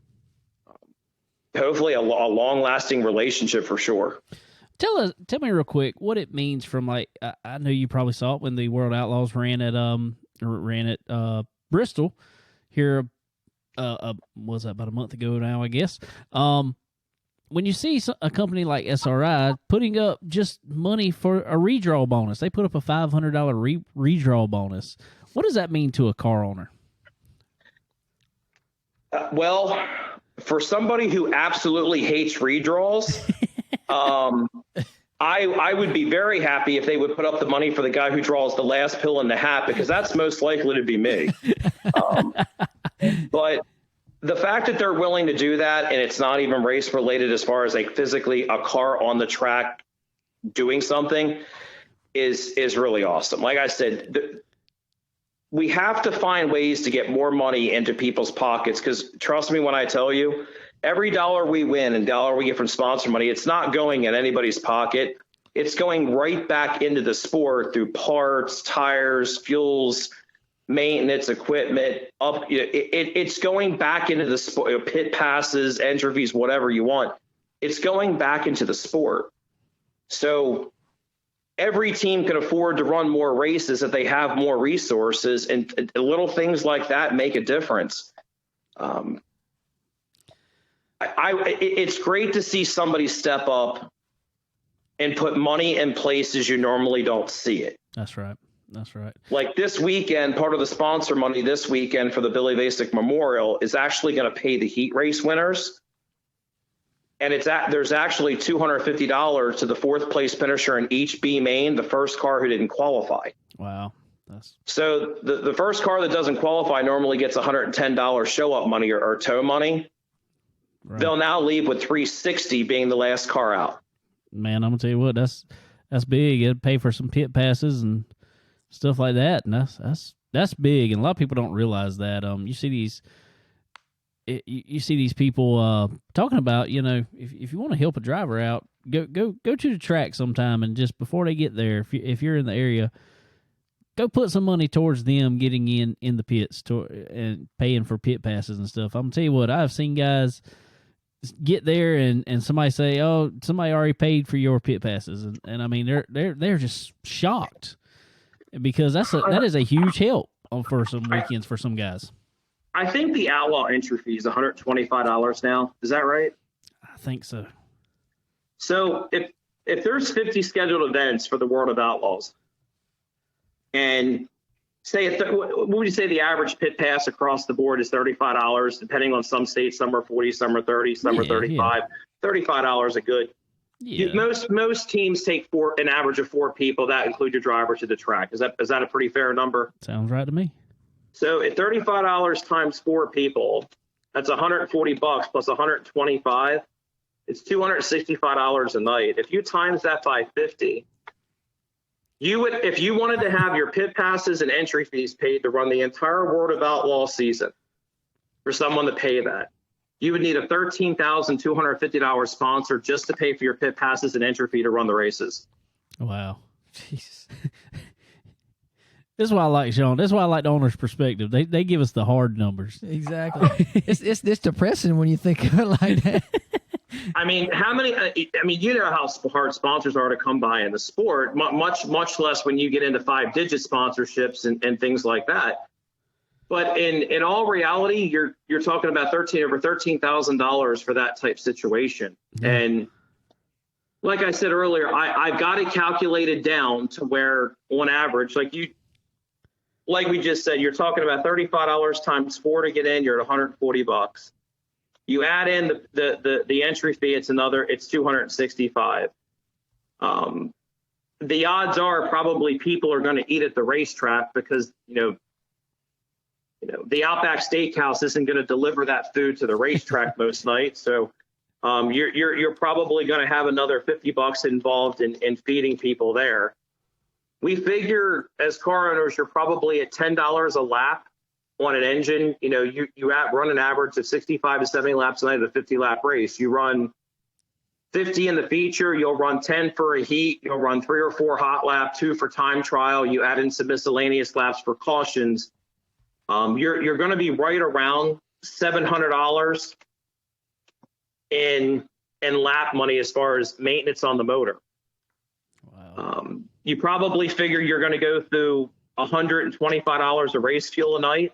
hopefully a long-lasting relationship for sure. Tell me real quick what it means from, like, I know you probably saw it when the World Outlaws ran at Bristol here. Was that about a month ago now, I guess. When you see a company like SRI putting up just money for a redraw bonus, they put up a $500 redraw bonus. What does that mean to a car owner? Well, for somebody who absolutely hates redraws, I would be very happy if they would put up the money for the guy who draws the last pill in the hat, because that's most likely to be me. But the fact that they're willing to do that, and it's not even race related as far as like physically a car on the track doing something, is really awesome. Like I said, we have to find ways to get more money into people's pockets, because trust me when I tell you, every dollar we win and dollar we get from sponsor money, it's not going in anybody's pocket. It's going right back into the sport through parts, tires, fuels, maintenance, equipment. It's going back into the sport, pit passes, entry fees, whatever you want. It's going back into the sport. So every team can afford to run more races if they have more resources, and little things like that make a difference. It's great to see somebody step up and put money in places you normally don't see it. That's right. That's right. Like this weekend, part of the sponsor money this weekend for the Billy Basic Memorial is actually going to pay the heat race winners. And there's actually $250 to the fourth place finisher in each B main, the first car who didn't qualify. Wow. So the first car that doesn't qualify normally gets $110 show up money or tow money. Right. They'll now leave with $360 being the last car out. Man, I'm gonna tell you what, that's big. It'd pay for some pit passes and stuff like that, and that's big. And a lot of people don't realize that. You see these people talking about, you know, if you want to help a driver out, go to the track sometime, and just before they get there, if you're in the area, go put some money towards them getting in the pits and paying for pit passes and stuff. I'm gonna tell you what, I've seen guys get there and somebody say, "Oh, somebody already paid for your pit passes," and I mean they're just shocked because that is a huge help for some weekends for some guys. I think the Outlaw entry fee is $125 now. Is that right? I think so. So if there's 50 scheduled events for the World of Outlaws, and say what would you say the average pit pass across the board is $35, depending on some states, some are 40, some are 30, some are 35. $35 a good. Yeah. Most teams take an average of 4 people. That include your driver to the track. Is that a pretty fair number? Sounds right to me. So at $35 times 4 people, that's $140 plus 125. It's $265 a night. If you times that by 50, if you wanted to have your pit passes and entry fees paid to run the entire World of Outlaw season, for someone to pay that, you would need a $13,250 sponsor just to pay for your pit passes and entry fee to run the races. Wow. Jesus. This is why I like Shawn. This is why I like the owner's perspective. They give us the hard numbers. Exactly. it's depressing when you think of it like that. I mean, how many? You know how hard sponsors are to come by in the sport. Much less when you get into 5-digit sponsorships and things like that. But in all reality, you're talking about over $13,000 for that type situation. Mm-hmm. And like I said earlier, I've got it calculated down to where, on average, like we just said, you're talking about $35 times 4 to get in. You're at $140. You add in the entry fee, it's $265. The odds are probably people are going to eat at the racetrack because the Outback Steakhouse isn't going to deliver that food to the racetrack most nights. So you're probably going to have another $50 involved in feeding people there. We figure as car owners, you're probably at $10 a lap on an engine. You run an average of 65 to 70 laps a night at a 50-lap race. You run 50 in the feature, you'll run 10 for a heat, you'll run 3 or 4 hot lap, 2 for time trial, you add in some miscellaneous laps for cautions. You're going to be right around $700 in lap money as far as maintenance on the motor. Wow. You probably figure you're going to go through $125 of race fuel a night.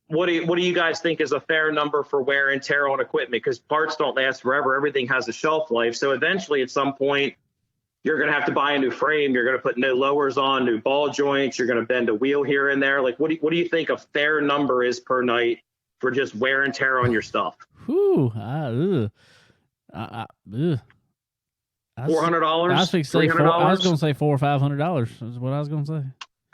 What do you guys think is a fair number for wear and tear on equipment? Because parts don't last forever. Everything has a shelf life. So eventually, at some point, you're going to have to buy a new frame. You're going to put no lowers on, new ball joints. You're going to bend a wheel here and there. Like, what do you think a fair number is per night for just wear and tear on your stuff? Whew. $400. $300. I was going to say $400 or $500. Is what I was going to say.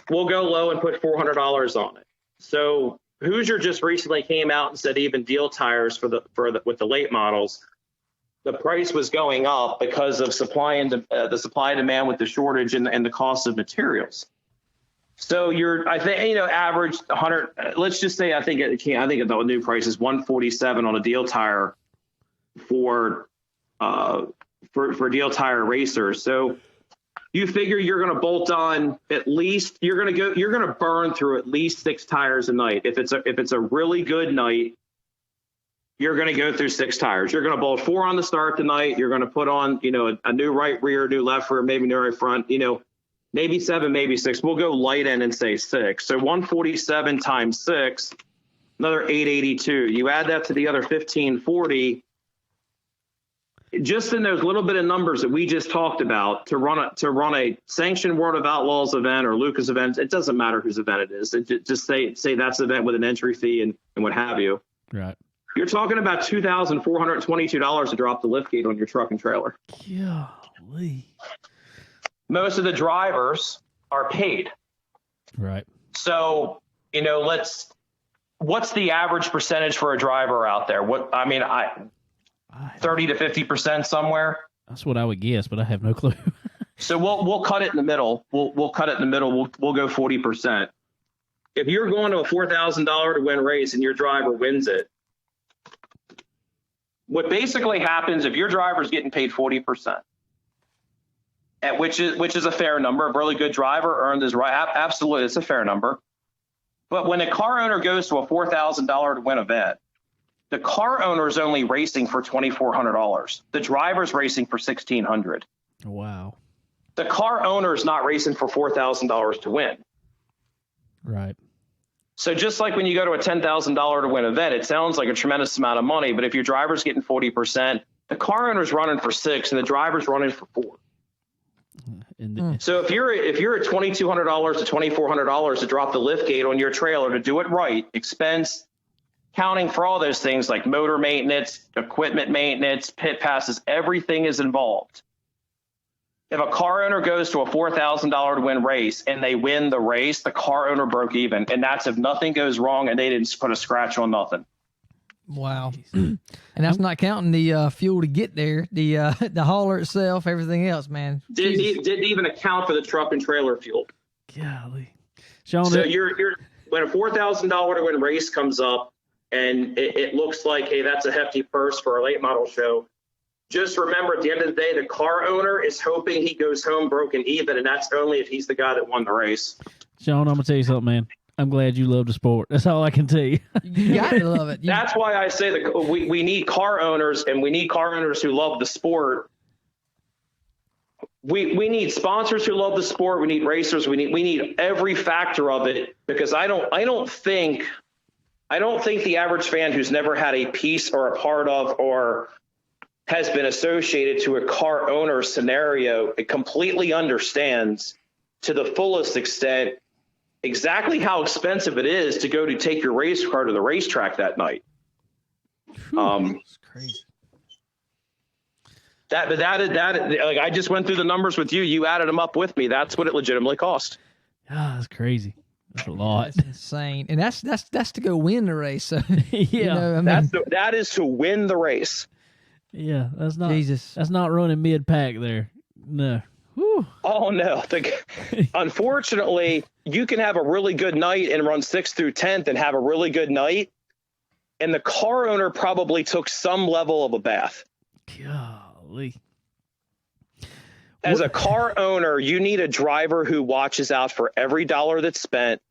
We'll go low and put $400 on it. So Hoosier just recently came out and said even deal tires with the late models, the price was going up because of the supply and demand with the shortage and the cost of materials. So I think average 100. Let's just say I think the new price is $147 on a deal tire for deal tire racers. So you figure you're going to bolt on at least you're going to burn through at least 6 tires a night. If it's a really good night, you're going to go through 6 tires. You're going to bolt 4 on the start tonight. You're going to put on a new right rear, new left rear, maybe new right front. Maybe 7, maybe 6. We'll go light end and say 6. So 147 times 6, another 882. You add that to the other 1540. Just in those little bit of numbers that we just talked about to run a sanctioned World of Outlaws event or Lucas event, it doesn't matter whose event it is. Just say that's an event with an entry fee and what have you. Right. You're talking about $2,422 to drop the liftgate on your truck and trailer. Golly. Most of the drivers are paid. Right. So, what's the average percentage for a driver out there? 30 to 50% somewhere. That's what I would guess, but I have no clue. So we'll cut it in the middle. We'll cut it in the middle. We'll go 40%. If you're going to a $4,000 to win race and your driver wins it, what basically happens if your driver's getting paid 40%, which is a fair number. A really good driver earned his right. Absolutely, it's a fair number. But when a car owner goes to a $4,000 to win event, the car owner is only racing for $2,400. The driver's racing for $1,600. Wow. The car owner is not racing for $4,000 to win. Right. So just like when you go to a $10,000 to win event, it sounds like a tremendous amount of money. But if your driver's getting 40%, the car owner's running for 6 and the driver's running for 4. So if you're at $2,200 to $2,400 to drop the lift gate on your trailer to do it right, expense, counting for all those things like motor maintenance, equipment maintenance, pit passes, everything is involved. If a car owner goes to a $4,000 to win race and they win the race, the car owner broke even. And that's if nothing goes wrong and they didn't put a scratch on nothing. Wow. And that's not counting the fuel to get there, the hauler itself, everything else, man. Didn't even account for the truck and trailer fuel. Golly. Shawn, so you're when a $4,000 to win race comes up and it looks like, hey, that's a hefty purse for a late model show. Just remember, at the end of the day, the car owner is hoping he goes home broken even, and that's only if he's the guy that won the race. Shawn, I'm going to tell you something, man. I'm glad you love the sport. That's all I can tell you. You got to love it. That's why I say that we need car owners, and we need car owners who love the sport. We need sponsors who love the sport. We need racers. We need every factor of it, because I don't think the average fan who's never had a piece or a part of or has been associated to a car owner scenario, it completely understands to the fullest extent exactly how expensive it is to go to take your race car to the racetrack that night. That's crazy. That like I just went through the numbers with you. You added them up with me. That's what it legitimately cost. Ah, that's crazy. That's a lot. That's insane. And that's to go win the race. So yeah, that is to win the race. Yeah, that's not Jesus. That's not running mid pack there. No. Whew. Oh no! Unfortunately, you can have a really good night and run 6th through 10th and have a really good night, and the car owner probably took some level of a bath. Golly. As a car owner, you need a driver who watches out for every dollar that's spent.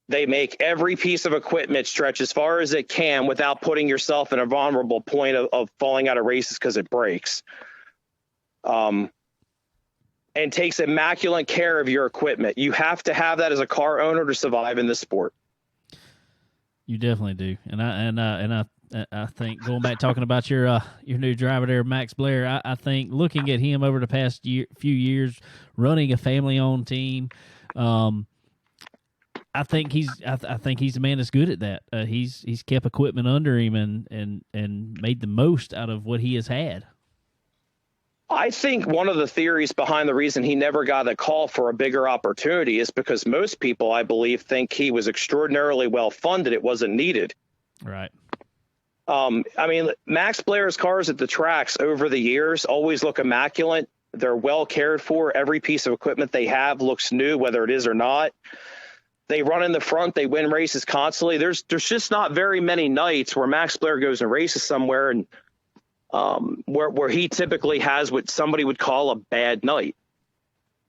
They make every piece of equipment stretch as far as it can without putting yourself in a vulnerable point of falling out of races because it breaks. And takes immaculate care of your equipment. You have to have that as a car owner to survive in this sport. You definitely do. And I think going back talking about your new driver there, Max Blair, I think looking at him over the past few years running a family-owned team, I think he's the man that's good at that. He's kept equipment under him and made the most out of what he has had. I think one of the theories behind the reason he never got a call for a bigger opportunity is because most people, I believe, think he was extraordinarily well funded. It wasn't needed. Right. I mean, Max Blair's cars at the tracks over the years always look immaculate. They're well cared for. Every piece of equipment they have looks new, whether it is or not. They run in the front. They win races constantly. There's just not very many nights where Max Blair goes and races somewhere and where he typically has what somebody would call a bad night.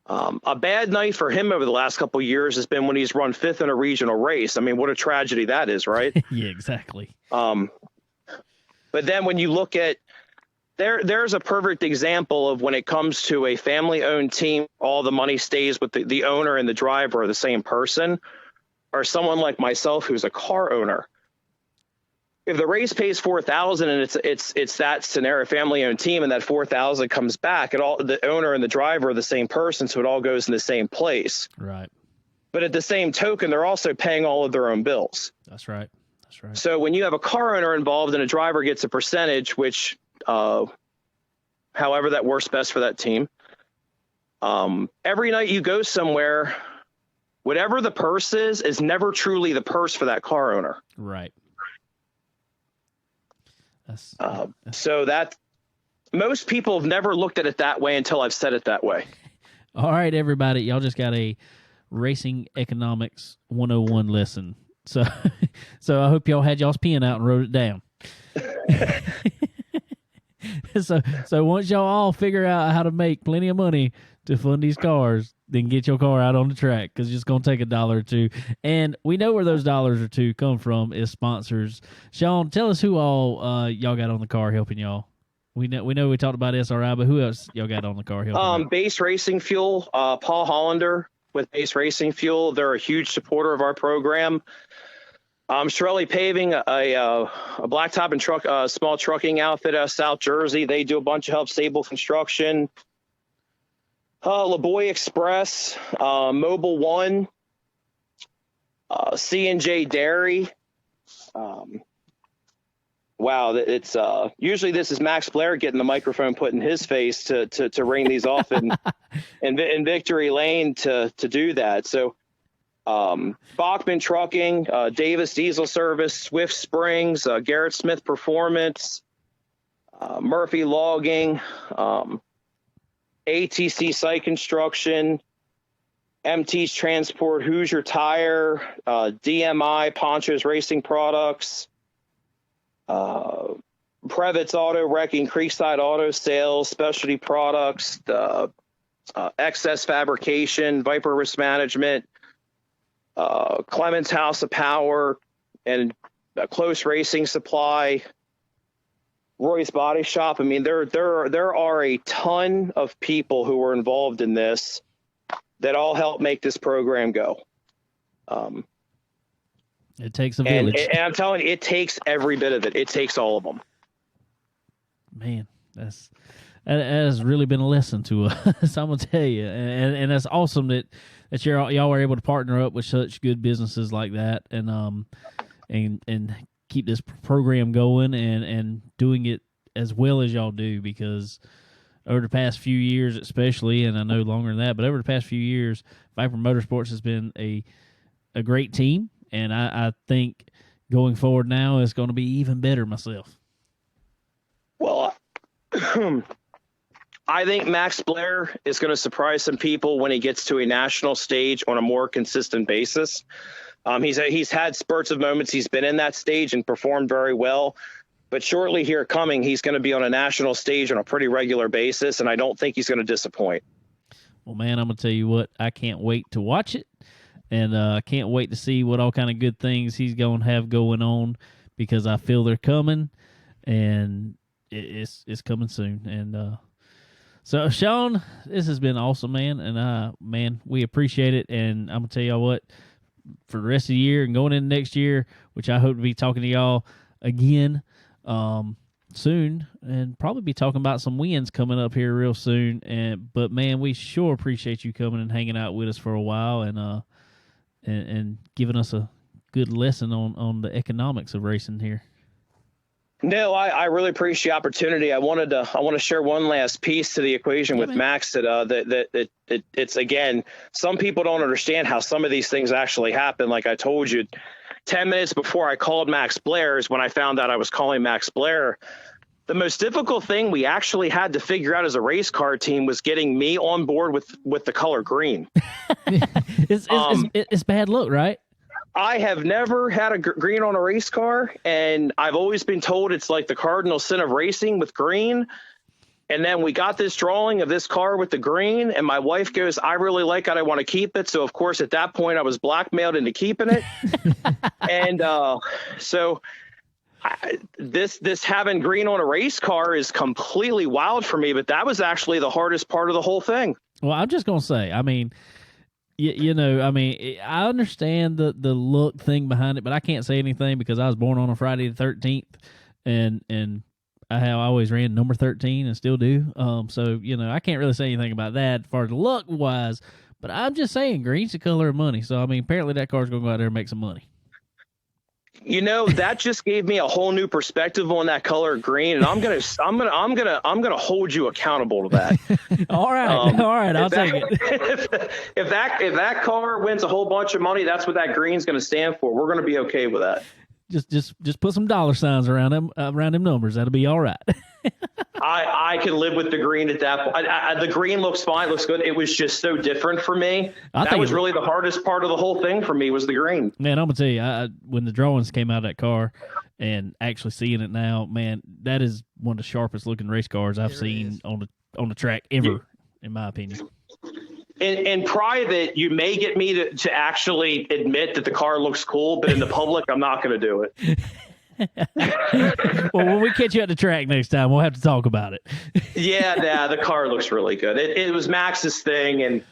A bad night for him over the last couple of years has been when he's run 5th in a regional race. I mean, what a tragedy that is, right? Yeah, exactly. But then when you look at there's a perfect example of when it comes to a family-owned team, all the money stays with the owner and the driver are the same person, or someone like myself who's a car owner. If the race pays $4,000 and it's that scenario, family-owned team, and that $4,000 comes back, the owner and the driver are the same person, so it all goes in the same place. Right. But at the same token, they're also paying all of their own bills. That's right. That's right. So when you have a car owner involved and a driver gets a percentage, which however that works best for that team, every night you go somewhere, whatever the purse is never truly the purse for that car owner. Right. So that most people have never looked at it that way until I've said it that way. All right, everybody, y'all just got a racing economics 101 lesson. So I hope y'all had y'all's pen out and wrote it down. So once y'all all figure out how to make plenty of money to fund these cars, than get your car out on the track because it's going to take $1 or $2. And we know where those dollars or $2 come from is sponsors. Shawn, tell us who all y'all got on the car helping y'all. We know we talked about SRI, but who else y'all got on the car helping? Base Racing Fuel, Paul Hollander with Base Racing Fuel. They're a huge supporter of our program. Shirley Paving, a blacktop and truck, small trucking outfit out of South Jersey. They do a bunch of help, Stable Construction. LaBoy Express, Mobile One, C&J Dairy. Wow, it's usually this is Max Blair getting the microphone put in his face to ring these off in Victory Lane to do that. So Bachman Trucking, Davis Diesel Service, Swift Springs, Garrett Smith Performance, Murphy Logging, ATC Site Construction, MT's Transport, Hoosier Tire, DMI, Poncho's Racing Products, Previtz Auto Wrecking, Creekside Auto Sales, Specialty Products, Excess Fabrication, Viper Risk Management, Clemens House of Power, and Close Racing Supply, Roy's Body Shop. I mean, there are a ton of people who are involved in this that all help make this program go. It takes a village. And I'm telling you, it takes every bit of it. It takes all of them. Man, that has really been a lesson to us. I'm gonna tell you, and that's awesome that y'all were able to partner up with such good businesses like that, and keep this program going and doing it as well as y'all do, because over the past few years, especially, and I know longer than that, but over the past few years, Viper Motorsports has been a great team. And I think going forward now it's going to be even better myself. Well, I think Max Blair is going to surprise some people when he gets to a national stage on a more consistent basis. He's had spurts of moments. He's been in that stage and performed very well. But shortly here coming, he's going to be on a national stage on a pretty regular basis, and I don't think he's going to disappoint. Well, man, I'm going to tell you what, I can't wait to watch it. And I can't wait to see what all kind of good things he's going to have going on, because I feel they're coming, and it's coming soon. And so, Shawn, this has been awesome, man. And, man, we appreciate it. And I'm going to tell y'all what, for the rest of the year and going into next year, which I hope to be talking to y'all again soon, and probably be talking about some wins coming up here real soon. But, man, we sure appreciate you coming and hanging out with us for a while, and giving us a good lesson on the economics of racing here. No, I really appreciate the opportunity. I want to share one last piece to the equation with Max that it's, again, some people don't understand how some of these things actually happen. Like I told you, 10 minutes before I called Max Blair is when I found out I was calling Max Blair. The most difficult thing we actually had to figure out as a race car team was getting me on board with the color green. It's bad luck, right? I have never had a green on a race car, and I've always been told it's like the cardinal sin of racing with green. And then we got this drawing of this car with the green, and my wife goes, I really like it. I want to keep it. So, of course, at that point, I was blackmailed into keeping it. And so this having green on a race car is completely wild for me, but that was actually the hardest part of the whole thing. Well, I'm just going to say, I mean, I understand the look thing behind it, but I can't say anything because I was born on a Friday the 13th, and I always ran number 13 and still do. So, I can't really say anything about that as far as luck wise, but I'm just saying green's the color of money. So, I mean, apparently that car's going to go out there and make some money. That just gave me a whole new perspective on that color green, and I'm gonna hold you accountable to that. All right, I'll take it. If that car wins a whole bunch of money, that's what that green's gonna stand for. We're gonna be okay with that. Just put some dollar signs around them numbers. That'll be all right. I can live with the green at that point. The green looks fine, looks good. It was just so different for me. That was really the hardest part of the whole thing for me was the green. Man, I'm gonna tell you, when the drawings came out of that car and actually seeing it now, man, that is one of the sharpest looking race cars I've seen on the track ever, in my opinion. in private, you may get me to actually admit that the car looks cool, but in the public, I'm not going to do it. Well, when we catch you at the track next time, we'll have to talk about it. Yeah, the car looks really good. It was Max's thing, and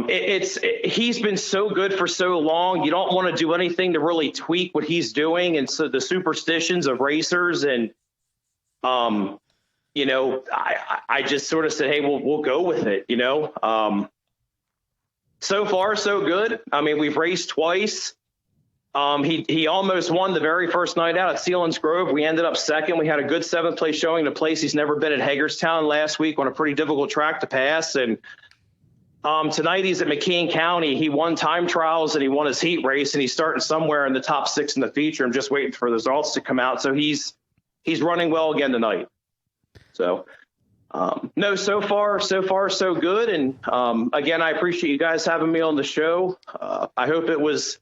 he's been so good for so long. You don't want to do anything to really tweak what he's doing, and so the superstitions of racers, and you know, I just sort of said, hey, we'll go with it. You know, so far so good. I mean, we've raced twice. He almost won the very first night out at Sealands Grove. We ended up second. We had a good 7th place showing, a place he's never been at Hagerstown last week on a pretty difficult track to pass. And tonight he's at McKean County. He won time trials and he won his heat race, and he's starting somewhere in the top 6 in the feature. I'm just waiting for the results to come out. So he's running well again tonight. So no, so far so good. And again, I appreciate you guys having me on the show. I hope it was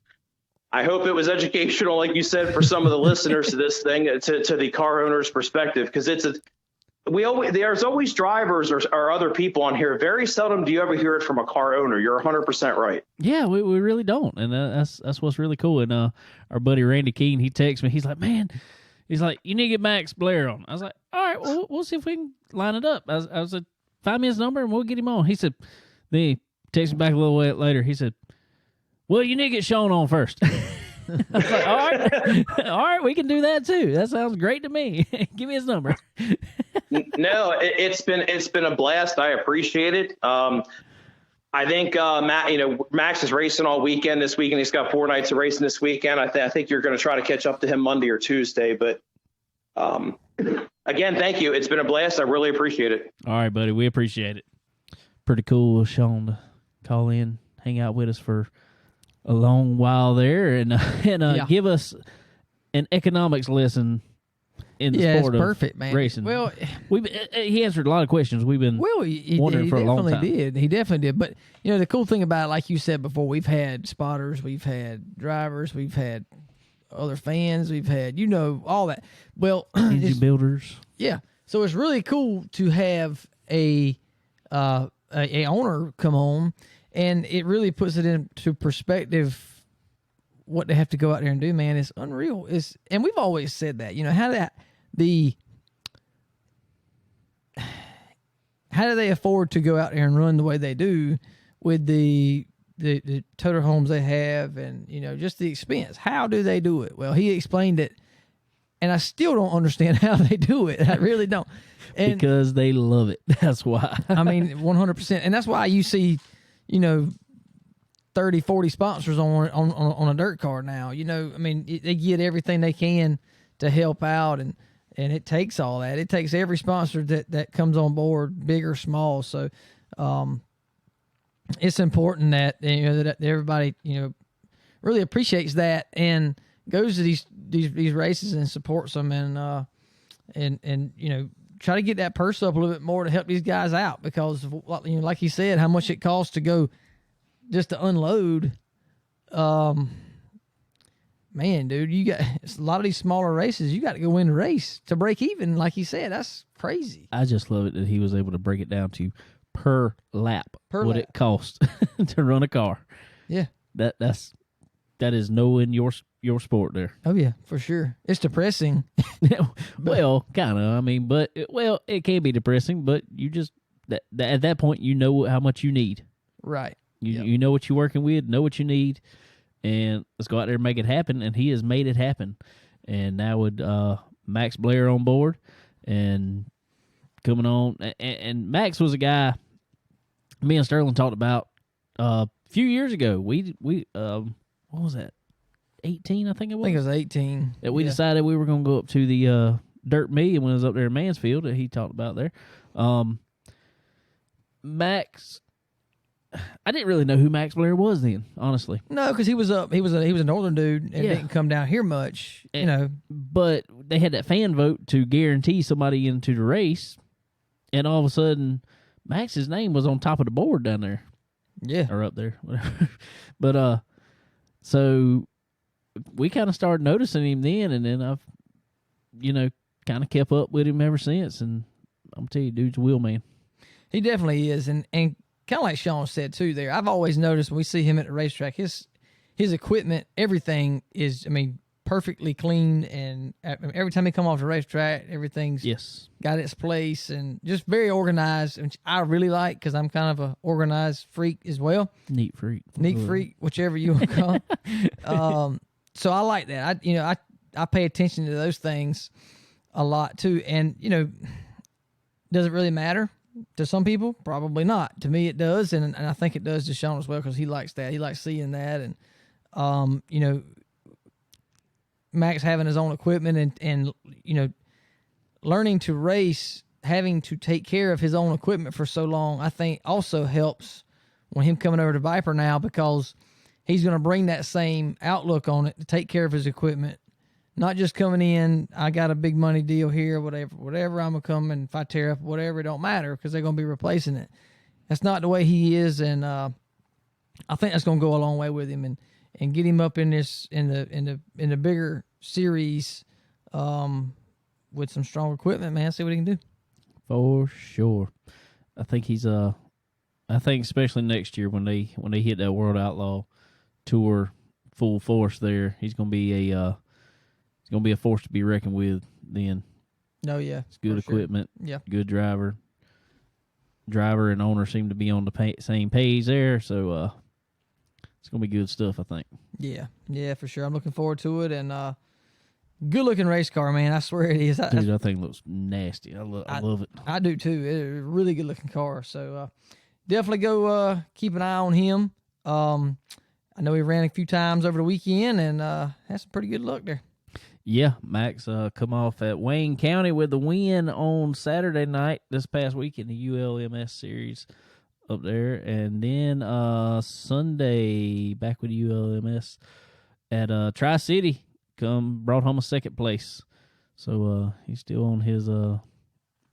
educational, like you said, for some of the listeners to this thing, to the car owner's perspective, because there's always drivers or other people on here. Very seldom do you ever hear it from a car owner. You're 100% right. Yeah, we really don't, and that's what's really cool. And our buddy Randy Keene, he texts me. He's like, man, you need to get Max Blair on. I was like, all right, well, we'll see if we can line it up. I was like, find me his number and we'll get him on. He said, then he texted me back a little bit later. He said, well, you need to get Shawn on first. I was like, all right, we can do that too. That sounds great to me. Give me his number. No, it's been a blast. I appreciate it. I think Max is racing all weekend this weekend. He's got 4 nights of racing this weekend. I think you're going to try to catch up to him Monday or Tuesday. But again, thank you. It's been a blast. I really appreciate it. All right, buddy. We appreciate it. Pretty cool, Shawn, to call in, hang out with us for a long while there, and give us an economics lesson in the sport of perfect, man. Racing. Well, he answered a lot of questions we've been wondering for a long time. He definitely did. But you know, the cool thing about it, like you said before, we've had spotters, we've had drivers, we've had other fans, we've had all that. Well, engine builders. Yeah, so it's really cool to have a owner come on. And it really puts it into perspective what they have to go out there and do, man. It's unreal. And we've always said that, how do they afford to go out there and run the way they do with the total homes they have and, just the expense? How do they do it? Well, he explained it, and I still don't understand how they do it. I really don't. Because they love it. That's why. I mean, 100%. And that's why you see 30, 40 sponsors on a dirt car now. I mean, they get everything they can to help out, and it takes all that. It takes every sponsor that comes on board, big or small. So it's important that that everybody really appreciates that and goes to these races and supports them, and try to get that purse up a little bit more to help these guys out, because like he said, how much it costs to go just to unload. Man, dude, you got a lot of these smaller races. You got to go win the race to break even. Like he said, that's crazy. I just love it that he was able to break it down to per lap what it costs to run a car. Yeah, that is knowing your sport there. Oh yeah, for sure. It's depressing. Well, kind of. I mean, but it can be depressing. But you just at that point, you know how much you need. Right. You know what you're working with, know what you need, and let's go out there and make it happen. And he has made it happen. And now with Max Blair on board and coming on, and Max was a guy me and Sterling talked about a few years ago. We what was that? 18, I think it was. I think it was 18. That we decided we were going to go up to the Dirt Me, and when I was up there in Mansfield, that he talked about there. Max, I didn't really know who Max Blair was then, honestly. No, because he was a northern dude and didn't come down here much, But they had that fan vote to guarantee somebody into the race, and all of a sudden, Max's name was on top of the board down there. Yeah, or up there, whatever. But so we kind of started noticing him then, and then I've, kind of kept up with him ever since. And I'm telling you, dude's a wheel man. He definitely is, and like Shawn said too there, I've always noticed when we see him at the racetrack, his equipment, everything is, perfectly clean, and every time he come off the racetrack, everything's got its place and just very organized, which I really like because I'm kind of a organized freak as well. Neat freak, whichever you want to call it. So I like that. I pay attention to those things a lot too, and does it really matter to some people? Probably not. To me, it does, and I think it does to Shawn as well because he likes that. He likes seeing that, and Max having his own equipment and learning to race, having to take care of his own equipment for so long, I think also helps when him coming over to Viper now, because he's going to bring that same outlook on it to take care of his equipment, not just coming in, I got a big money deal here, whatever I'm going to come, and if I tear up whatever, it don't matter because they're going to be replacing it. That's not the way he is, and I think that's going to go a long way with him and get him up in the bigger series with some strong equipment, man. See what he can do. For sure. I think I think especially next year when they hit that World Outlaw Tour full force there, he's gonna be a force to be reckoned with then. Oh yeah. It's good equipment. Sure. Yeah. Good driver. Driver and owner seem to be on the same page there, so it's going to be good stuff, I think. Yeah, for sure. I'm looking forward to it, and good-looking race car, man. I swear it is. Dude, that thing looks nasty. I love it. I do, too. It's a really good-looking car, so definitely go keep an eye on him. I know he ran a few times over the weekend and had some pretty good luck there. Yeah, Max come off at Wayne County with the win on Saturday night this past week in the ULMS series up there, and then Sunday back with ULMS at Tri-City, brought home a second place. So he's still on his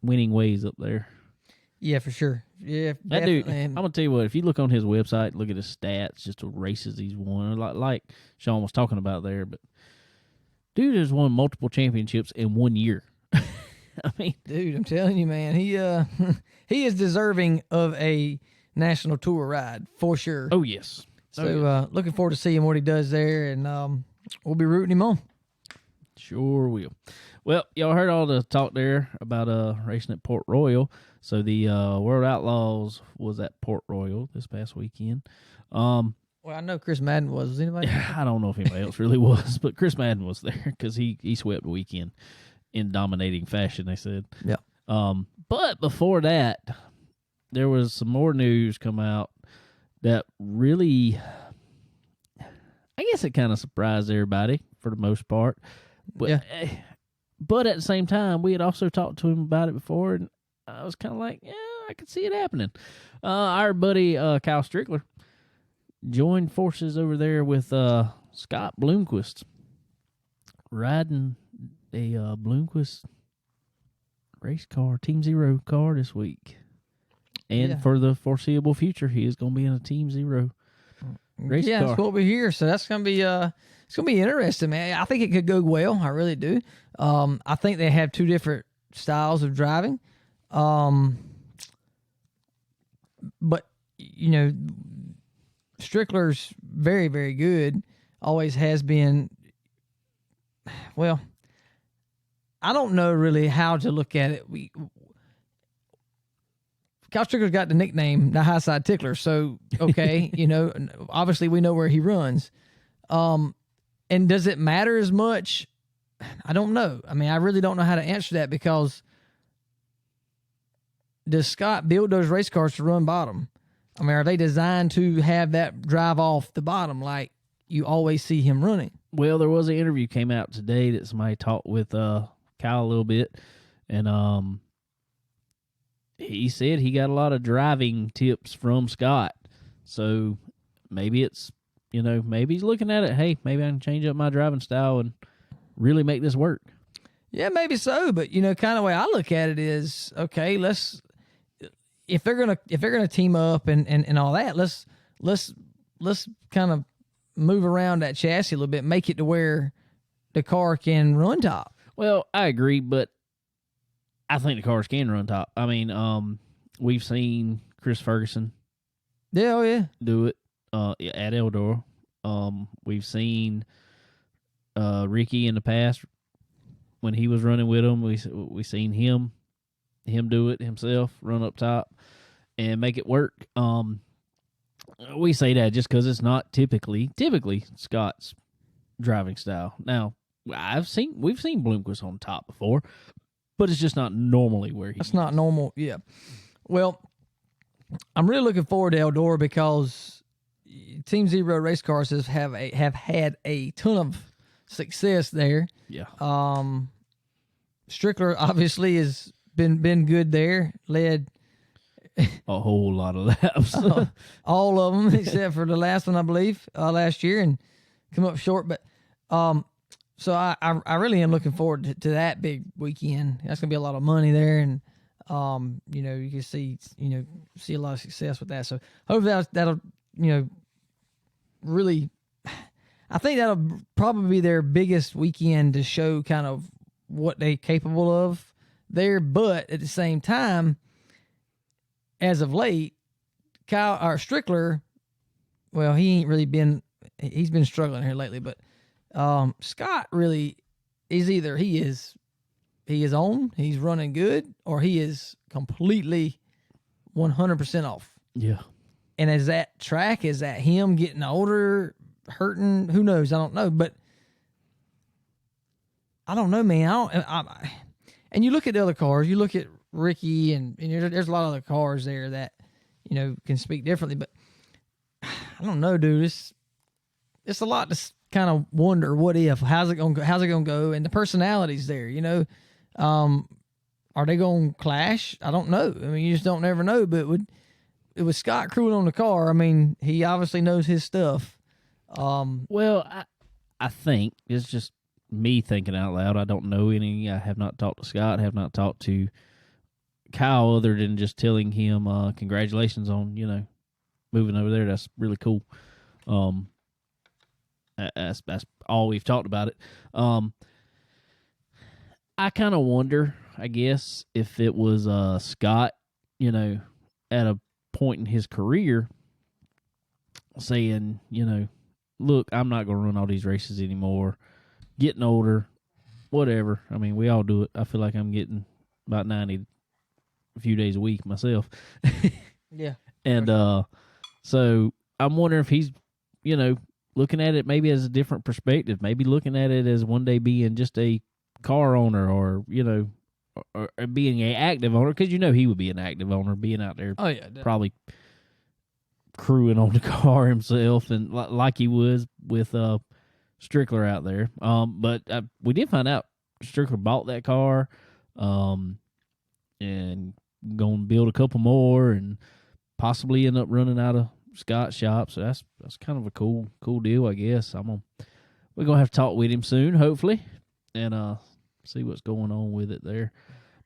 winning ways up there. Yeah, for sure. Yeah, that dude. I'm gonna tell you what. If you look on his website, look at his stats, just the races he's won, like Shawn was talking about there. But dude has won multiple championships in 1 year. I mean, dude, I'm telling you, man, he is deserving of a national tour ride for sure. Oh yes. So looking forward to seeing what he does there, and we'll be rooting him on. Sure will. Well, y'all heard all the talk there about racing at Port Royal. So the World Outlaws was at Port Royal this past weekend. Well, I know Chris Madden was. Was anybody? I don't know if anybody else really was, but Chris Madden was there because he swept the weekend in dominating fashion, they said. Yeah. But before that, there was some more news come out that really, I guess it kind of surprised everybody for the most part. But, yeah. But at the same time, we had also talked to him about it before, and I was kind of like, yeah, I could see it happening. Our buddy Kyle Strickler joined forces over there with Scott Bloomquist, riding a Bloomquist race car, Team Zero car this week. And for the foreseeable future, he is going to be in a Team Zero race car. Yeah, that's what we hear. So that's going to be it's going to be interesting, man. I think it could go well. I really do. I think they have two different styles of driving. But, you know, Strickler's very, very good. Always has been. Well, I don't know really how to look at it. Kyle Strickler's got the nickname, the High Side Tickler. So, okay, you know, obviously we know where he runs. And does it matter as much? I don't know. I mean, I really don't know how to answer that, because does Scott build those race cars to run bottom? I mean, are they designed to have that drive off the bottom like you always see him running? Well, there was an interview came out today that somebody talked with Kyle a little bit, and he said he got a lot of driving tips from Scott. So maybe it's, you know, maybe he's looking at it, hey, maybe I can change up my driving style and really make this work. Yeah, maybe so. But, you know, kind of the way I look at it is, okay, if they're gonna team up and all that, let's kind of move around that chassis a little bit, make it to where the car can run top. Well, I agree, but I think the cars can run top. I mean, we've seen Chris Ferguson Yeah, oh yeah. do it at Eldora. We've seen Ricky in the past when he was running with them. We seen him do it himself, run up top and make it work. We say that just because it's not typically Scott's driving style. Now, we've seen Bloomquist on top before, but it's just not normally where he. That's not normal. Yeah. Well, I'm really looking forward to Eldora because Team Zero race cars have had a ton of success there. Yeah. Strickler obviously has been good there. Led a whole lot of laps. all of them except for the last one, I believe, last year, and come up short. But so I really am looking forward to that big weekend. That's gonna be a lot of money there, and you can see a lot of success with that. So hopefully that'll really, I think that'll probably be their biggest weekend to show kind of what they're capable of there. But at the same time, as of late, Strickler, well, he's been struggling here lately, but Scott really is either he is he's running good, or he is completely 100% off. Yeah. And is that track, is that him getting older, hurting? Who knows? I don't know, but I don't know, man. And you look at the other cars, you look at Ricky, and there's a lot of other cars there that can speak differently, but I don't know, dude. It's a lot to kind of wonder what if, how's it gonna go, and the personalities there. Are they gonna clash? I don't know. I mean, you just don't never know. But with Scott crewing on the car, I mean, he obviously knows his stuff. Well, I think it's just me thinking out loud. I don't know any. I have not talked to Scott. Have not talked to Kyle other than just telling him congratulations on moving over there. That's really cool. That's all we've talked about it. I kind of wonder, I guess, if it was Scott, at a point in his career saying, look, I'm not going to run all these races anymore. Getting older, whatever. I mean, we all do it. I feel like I'm getting about 90 a few days a week myself. Yeah. And so I'm wondering if he's, looking at it maybe as a different perspective, maybe looking at it as one day being just a car owner, or being an active owner, because he would be an active owner, being out there. Oh yeah, definitely. Probably crewing on the car himself, and like he was with Strickler out there. But we did find out Strickler bought that car, and going to build a couple more, and possibly end up running out of Scott's shop. So that's kind of a cool deal, I guess. We're gonna have to talk with him soon, hopefully, and see what's going on with it there.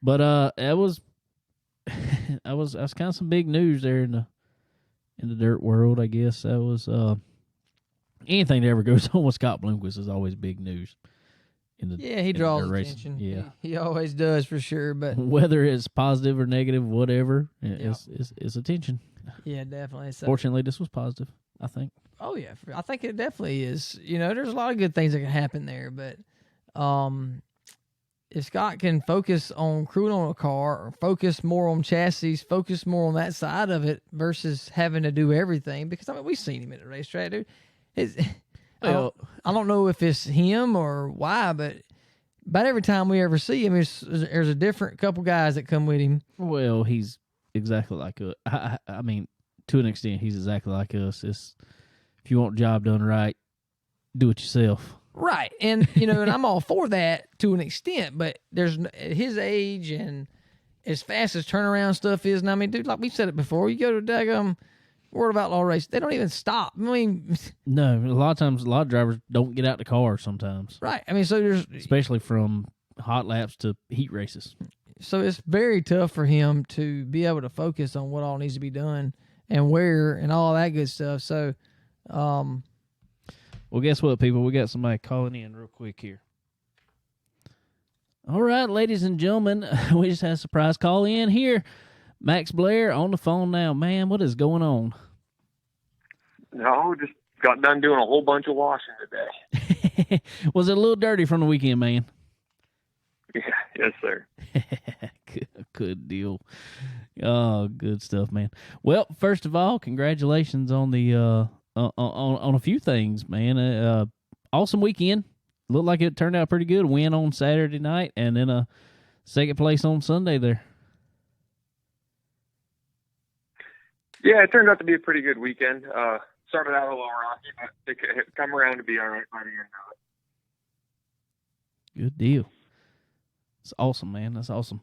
But that was kind of some big news there in the dirt world, I guess. That was anything that ever goes on with Scott Bloomquist is always big news. He draws attention. Yeah, he always does, for sure. But whether it's positive or negative, whatever, it's attention. Yeah, definitely. So, fortunately, this was positive, I think. Oh yeah, I think it definitely is. There's a lot of good things that can happen there, but if Scott can focus on crewing on a car, or focus more on chassis, focus more on that side of it versus having to do everything, because we've seen him at the racetrack, dude. I don't know if it's him or why, but about every time we ever see him, there's a different couple guys that come with him. Well, he's exactly like us. I mean, to an extent, he's exactly like us. If you want a job done right, do it yourself. Right. And, and I'm all for that to an extent, but there's at his age and as fast as turnaround stuff is. And I mean, dude, like we've said it before, you go to daggum World of Outlaw race, they don't even stop. I mean, no, a lot of times, a lot of drivers don't get out the car sometimes. Right. I mean, so there's, especially from hot laps to heat races. So it's very tough for him to be able to focus on what all needs to be done and where and all that good stuff. So, well, guess what, people? We got somebody calling in real quick here. All right, ladies and gentlemen, we just had a surprise call in here. Max Blair on the phone now. Man, what is going on? No, just got done doing a whole bunch of washing today. Was it a little dirty from the weekend, man? Yeah, yes, sir. Good deal. Oh, good stuff, man. Well, first of all, congratulations on the on a few things, man. Awesome weekend. Looked like it turned out pretty good. Win on Saturday night, and then a second place on Sunday there. Yeah, it turned out to be a pretty good weekend. Started out a little rocky, but it come around to be all right by the end of it. Good deal. It's awesome, man. That's awesome.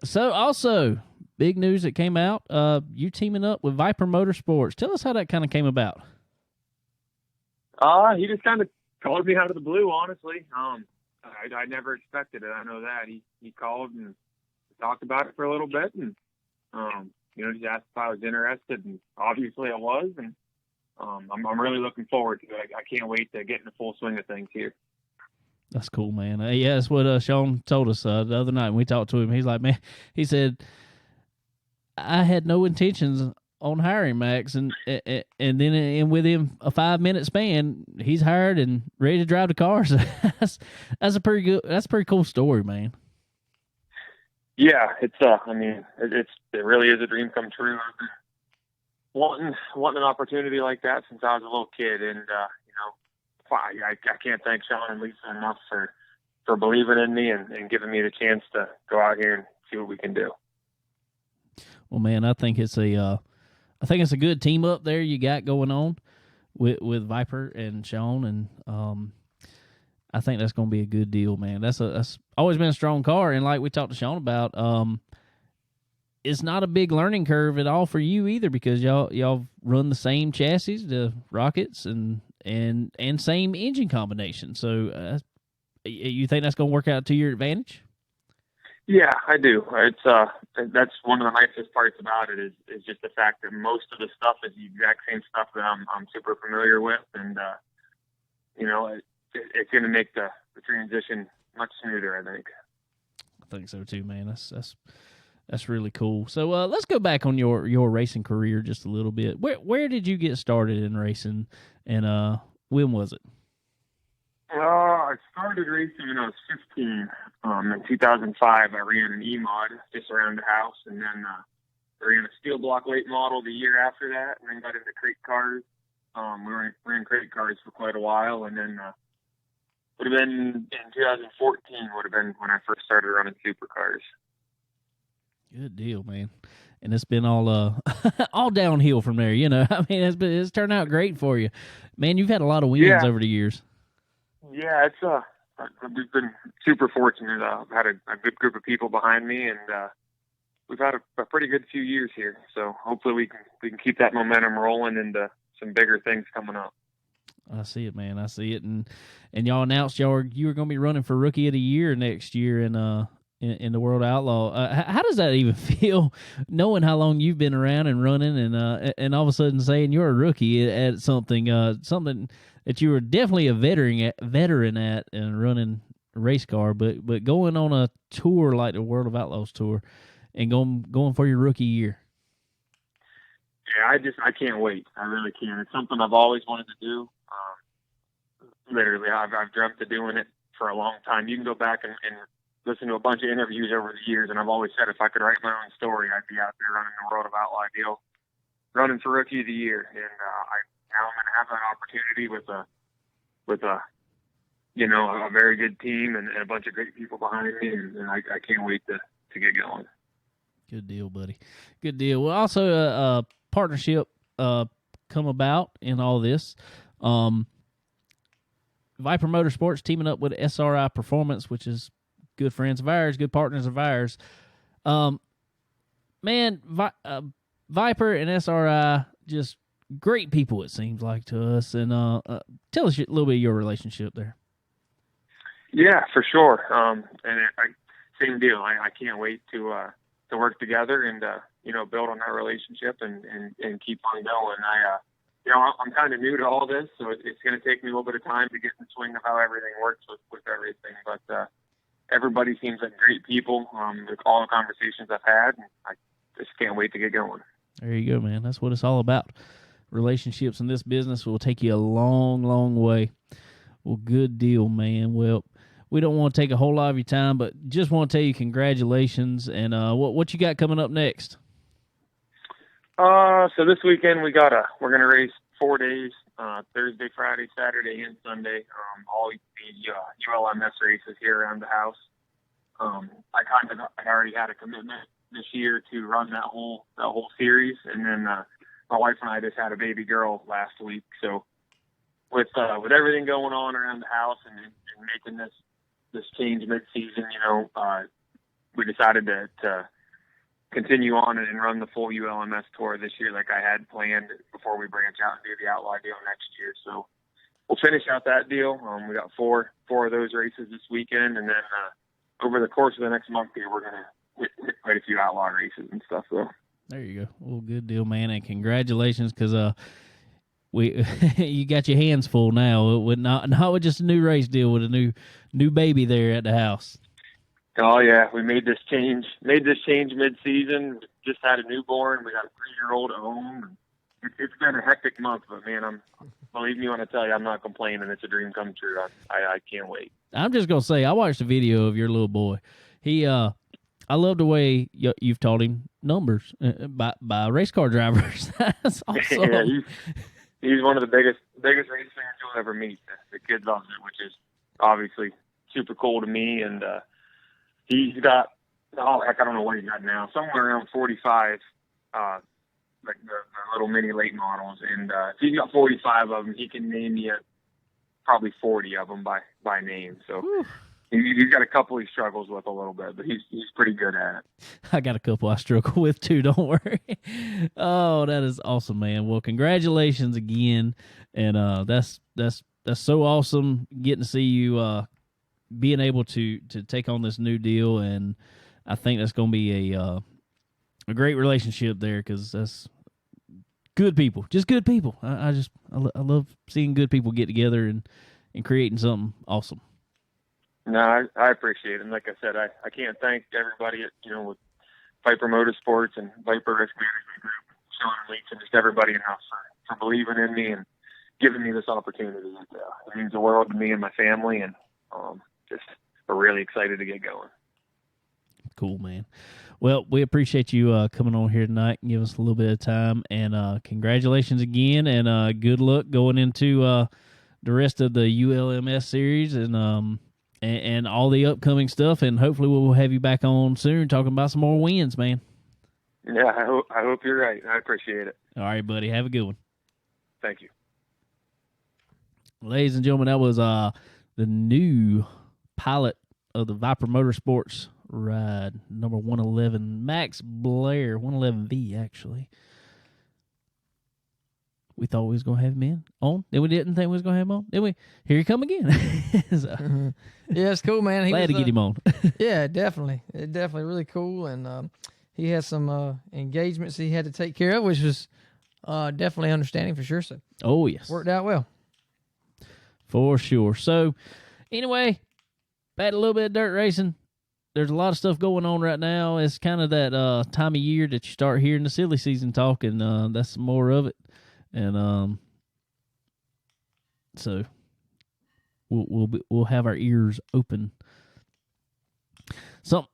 So also, big news that came out, you teaming up with Viper Motorsports. Tell us how that kind of came about. He just kind of called me out of the blue, honestly. I never expected it. I know that. He called and talked about it for a little bit, and just asked if I was interested, and obviously I was, and I'm really looking forward to it. I can't wait to get in the full swing of things here. That's cool, man. Yeah, that's what Shawn told us the other night when we talked to him. He's like, man, he said, I had no intentions on hiring Max, and then within a 5-minute span, he's hired and ready to drive the car. So that's a pretty cool story, man. Yeah, it's it really is a dream come true. I've been wanting an opportunity like that since I was a little kid, and I can't thank Shawn and Lisa enough for believing in me and giving me the chance to go out here and see what we can do. Well, man, I think it's a good team up there you got going on with Viper and Shawn, and I think that's going to be a good deal, man. That's always been a strong car, and like we talked to Shawn about, it's not a big learning curve at all for you either, because y'all run the same chassis, the Rockets, and same engine combination. So you think that's going to work out to your advantage? Yeah, I do. It's that's one of the nicest parts about it is just the fact that most of the stuff is the exact same stuff that I'm super familiar with, and it's going to make the transition much smoother, I think. I think so too, man. That's really cool. So let's go back on your racing career just a little bit. Where did you get started in racing, and when was it? I started racing when I was 15. In 2005, I ran an E-Mod just around the house, and then I ran a steel block late model the year after that, and then got into crate cars. We ran crate cars for quite a while, and then would have been in 2014 would have been when I first started running supercars. Good deal, man. And it's been all all downhill from there. I mean, it's turned out great for you, man. You've had a lot of wins over the years. Yeah, we've been super fortunate. I've had a good group of people behind me, and we've had a pretty good few years here. So hopefully we can keep that momentum rolling into some bigger things coming up. I see it, man. I see it, and y'all announced you were going to be running for Rookie of the Year next year in the World Outlaw. How does that even feel, knowing how long you've been around and running, and all of a sudden saying you're a rookie at something that you were definitely a veteran at and running a race car, but going on a tour like the World of Outlaws tour and going for your rookie year? Yeah, I can't wait. I really can't. It's something I've always wanted to do. Literally, I've dreamt of doing it for a long time. You can go back and listen to a bunch of interviews over the years, and I've always said if I could write my own story, I'd be out there running the World of Outlaw deal, running for Rookie of the Year. And now I'm going to have that opportunity with a very good team and a bunch of great people behind me, and I can't wait to get going. Good deal, buddy. Good deal. Well, also a partnership come about in all this. Viper Motorsports teaming up with SRI Performance, which is good friends of ours, good partners of ours. Man, Viper and SRI, just great people, it seems like to us. And tell us a little bit of your relationship there. Yeah, for sure. Same deal. I can't wait to work together and build on that relationship and keep on going. I'm kind of new to all this, so it's going to take me a little bit of time to get in the swing of how everything works with everything. But everybody seems like great people. With all the conversations I've had, and I just can't wait to get going. There you go, man. That's what it's all about. relationships in this business will take you a long, long way. Well, good deal, man. Well, we don't want to take a whole lot of your time, but just want to tell you congratulations. And what you got coming up next? So this weekend we're going to race 4 days, Thursday, Friday, Saturday, and Sunday. All the ULMS races here around the house. I already had a commitment this year to run that whole series, and then my wife and I just had a baby girl last week. So with everything going on around the house and making this change mid-season, we decided to continue on and run the full ULMS tour this year like I had planned before we branch out and do the Outlaw deal next year. So we'll finish out that deal. We got four of those races this weekend, and then over the course of the next month here, we're going to hit quite a few Outlaw races and stuff. So there you go. Well, good deal, man, and congratulations, because you got your hands full now. With not with just a new race deal, with a new baby there at the house. Oh yeah, we made this change mid-season. Just had a newborn. We got a 3-year-old at home. It's been a hectic month, but man, believe me when I tell you, I'm not complaining. It's a dream come true. I can't wait. I'm just gonna say, I watched a video of your little boy. I love the way you've taught him numbers by race car drivers. That's awesome. Yeah, he's one of the biggest race fans you'll ever meet. The kid loves it, which is obviously super cool to me. And he's got, I don't know what he's got now, somewhere around 45, like the little mini late models. And if he's got 45 of them, he can name you probably 40 of them by name. So he's got a couple he struggles with a little bit, but he's pretty good at it. I got a couple I struggle with too, don't worry. Oh, that is awesome, man. Well, congratulations again. And that's so awesome getting to see you being able to take on this new deal. And I think that's going to be a great relationship there, because that's good people, just good people. I love seeing good people get together and creating something awesome. No, I appreciate it. And like I said, I can't thank everybody at, with Viper Motorsports and Viper Risk Management Group, Shawn Martin, and just everybody in house for believing in me and giving me this opportunity. It means the world to me and my family, and just we're really excited to get going. Cool, man. Well, we appreciate you coming on here tonight and giving us a little bit of time. And congratulations again, and good luck going into the rest of the ULMS series and all the upcoming stuff. And hopefully we'll have you back on soon talking about some more wins, man. Yeah, I hope you're right. I appreciate it. All right, buddy. Have a good one. Thank you. Ladies and gentlemen, that was the new pilot of the Viper Motorsports ride, number 111, Max Blair, 111V, actually. We thought we was going to have him on. Then we didn't think we was going to have him on. Then here he come again. So, yeah, it's cool, man. Glad to get him on. Yeah, definitely. It's definitely really cool. And he had some engagements he had to take care of, which was definitely understanding for sure. So, oh, yes. Worked out well. For sure. So, anyway, back to a little bit of dirt racing. There's a lot of stuff going on right now. It's kind of that time of year that you start hearing the silly season talk, and that's some more of it. And so we'll have our ears open. Something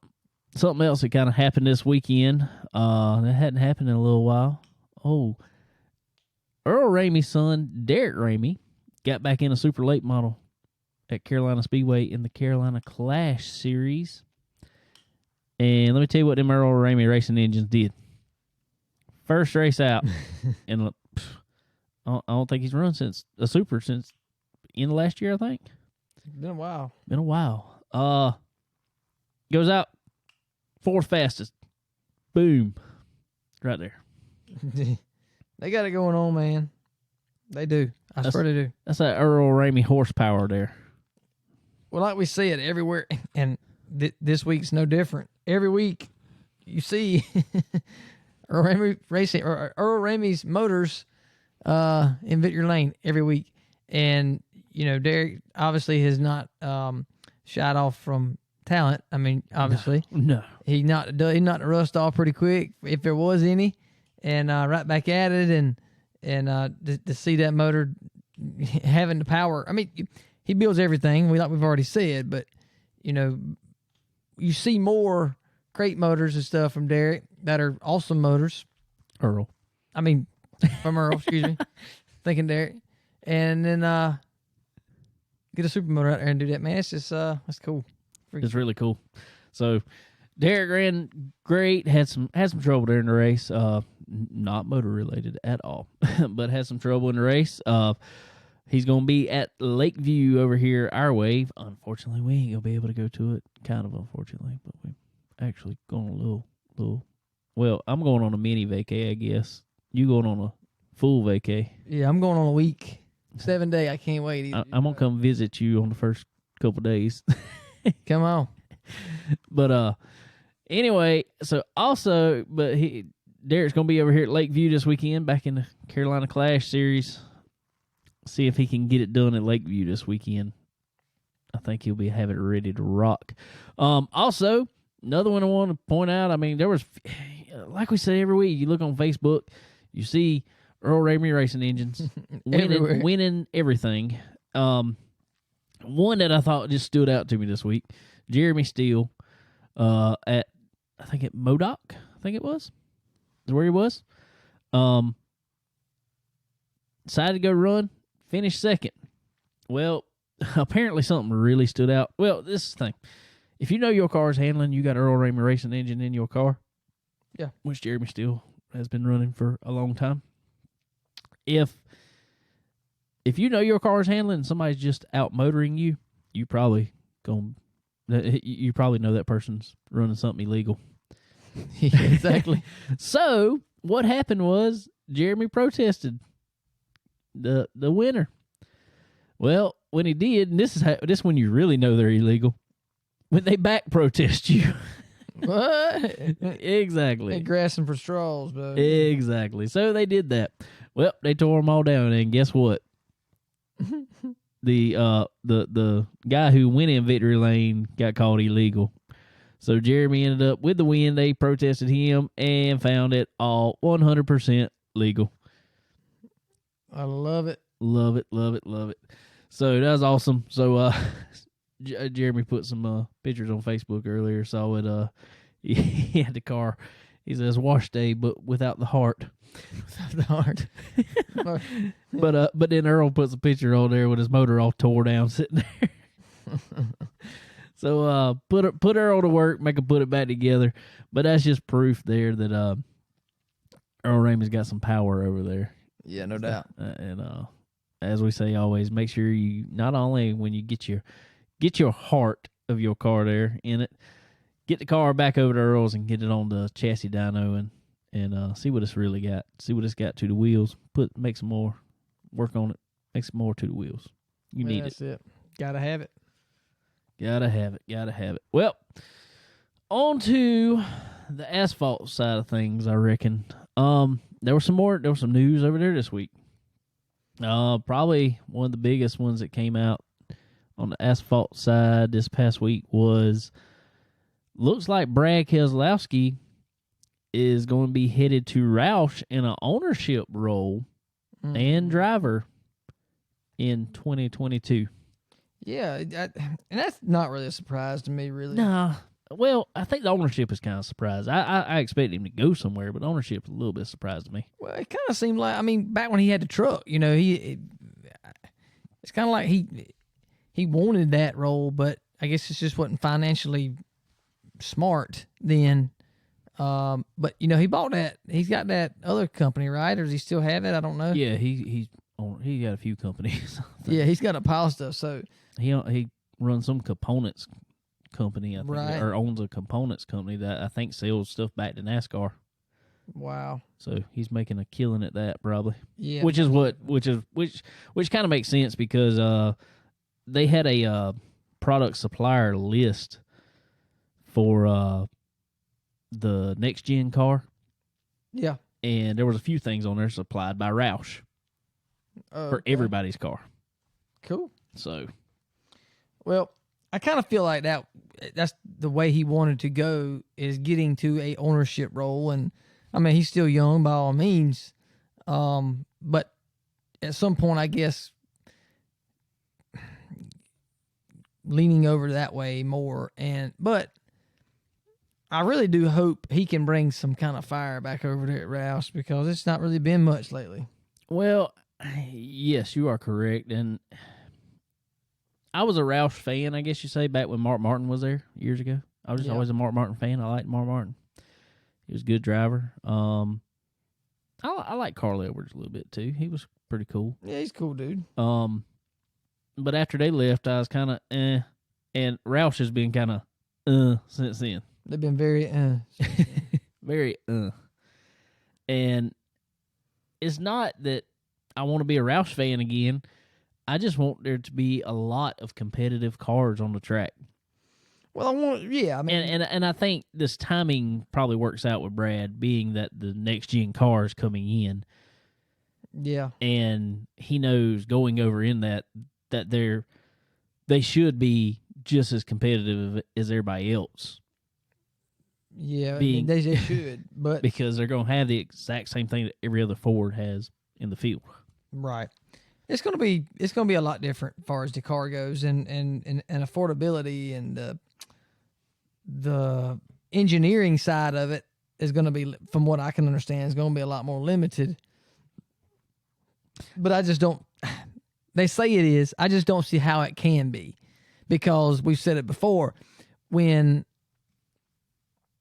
else that kind of happened this weekend. That hadn't happened in a little while. Oh, Earl Ramey's son, Derek Ramey, got back in a super late model at Carolina Speedway in the Carolina Clash Series. And let me tell you what them Earl Ramey racing engines did. First race out, and I don't think he's run since a super since in the last year, I think. It's been a while. Goes out, fourth fastest. Boom. Right there. They got it going on, man. They do. I swear they do. That's that Earl Ramey horsepower there. Well, like we see it everywhere, and this week's no different. Every week you see Earl Ramey racing, or Earl Ramey's motors in Victory Lane every week. And, Derek obviously has not shied off from talent. I mean, obviously. No. He knocked the rust off pretty quick, if there was any, and right back at it. And and to see that motor having the power. I mean, he builds everything. We've already said, but you see more crate motors and stuff from Derek that are awesome motors. Earl. I mean, from Earl. Excuse me. Thinking Derek, and then get a supermotor out there and do that. Man, it's just that's cool. It's really cool. So Derek ran great. Had some trouble during the race. Not motor related at all, but had some trouble in the race. He's gonna be at Lakeview over here our way. Unfortunately, we ain't gonna be able to go to it. Kind of unfortunately, but we actually going a little. Well, I'm going on a mini vacay, I guess. You going on a full vacay? Yeah, I'm going on a week, 7 day. I can't wait. I'm gonna come visit you on the first couple days. Come on. But anyway, so also, Derek's gonna be over here at Lakeview this weekend, back in the Carolina Clash Series. See if he can get it done at Lakeview this weekend. I think he'll have it ready to rock. Also, another one I want to point out. I mean, there was, like we say every week, you look on Facebook, you see Earl Ramey Racing Engines winning everything. One that I thought just stood out to me this week, Jeremy Steele, at Modoc, I think it was. Is where he was. Decided to go run, finished second. Well, apparently something really stood out. Well, this is the thing. If you know your car's handling, you got Earl Ramey Racing Engine in your car. Yeah. Which Jeremy Steele has been running for a long time. If you know your car's handling and somebody's just out motoring you, you probably know that person's running something illegal. Yeah, exactly. So what happened was Jeremy protested the winner. Well, when he did, and this is when you really know they're illegal, when they back protest you. What? Exactly. They're grasping for straws, but Exactly. So they did that. Well, they tore them all down, and guess what? The guy who went in victory lane got caught illegal. So Jeremy ended up with the win. They protested him and found it all 100% legal. I love it. Love it, love it, love it. So that was awesome. So Jeremy put some pictures on Facebook earlier. Saw it. He had the car. He says wash day, but without the heart. Without the heart. But then Earl puts a picture on there with his motor all tore down sitting there. So put Earl to work, make him put it back together. But that's just proof there that Earl Ramey's got some power over there. Yeah, no doubt. And as we say always, make sure you not only when you get your heart of your car there in it, get the car back over to Earl's and get it on the chassis dyno and see what it's really got. See what it's got to the wheels. Make some more work on it. Make some more to the wheels. You need That's it. Gotta have it. Gotta have it. Well, on to the asphalt side of things, I reckon. There was some news over there this week. Probably one of the biggest ones that came out on the asphalt side this past week was, looks like Brad Keselowski is going to be headed to Roush in an ownership role and driver in 2022. Yeah, and that's not really a surprise to me, really. Nah. Well, I think the ownership is kind of surprised. I expected him to go somewhere, but ownership is a little bit surprised me. Well, it kind of seemed like, I mean, back when he had the truck, it's kind of like he wanted that role, but I guess it just wasn't financially smart then. But he bought that. He's got that other company, right? Or does he still have it? I don't know. Yeah, he got a few companies. Yeah, he's got a pile of stuff. So he runs some components company, I think, right, or owns a components company that I think sells stuff back to NASCAR. Wow. So he's making a killing at that probably. Yeah. Which kind of makes sense because they had a product supplier list for the next gen car. Yeah. And there was a few things on there supplied by Roush for everybody's car. Cool. So, well, I kind of feel like that's the way he wanted to go, is getting to a ownership role. And I mean, he's still young by all means. But at some point, I guess, leaning over that way more. But I really do hope he can bring some kind of fire back over there at Roush, because it's not really been much lately. Well, yes, you are correct. And I was a Roush fan, I guess you say, back when Mark Martin was there years ago. I was just always a Mark Martin fan. I liked Mark Martin. He was a good driver. I like Carl Edwards a little bit too. He was pretty cool. Yeah, he's a cool dude. But after they left, I was kind of and Roush has been kind of since then. They've been very very and it's not that I want to be a Roush fan again. I just want there to be a lot of competitive cars on the track. Well, I mean, and I think this timing probably works out with Brad, being that the next gen car is coming in. Yeah, and he knows going over in that they should be just as competitive as everybody else. Yeah, they should, but because they're going to have the exact same thing that every other Ford has in the field. Right. It's gonna be a lot different as far as the car goes, and affordability, and the engineering side of it is going to be, from what I can understand, is going to be a lot more limited. But I just don't. They say it is. I just don't see how it can be, because we've said it before. When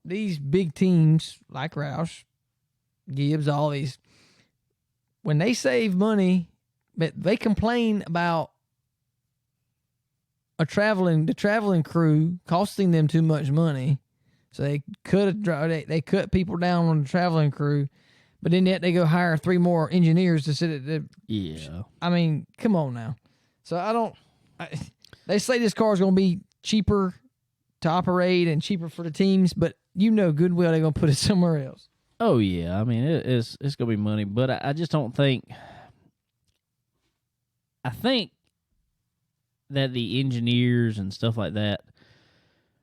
these big teams like Roush, Gibbs, all these, when they save money, but they complain about the traveling crew costing them too much money, so they cut people down on the traveling crew, but then yet they go hire 3 more engineers to sit at the. Yeah, I mean, come on now. So they say this car is going to be cheaper to operate and cheaper for the teams, but good well they're going to put it somewhere else. Oh yeah, I mean it's going to be money, but I just don't think. I think that the engineers and stuff like that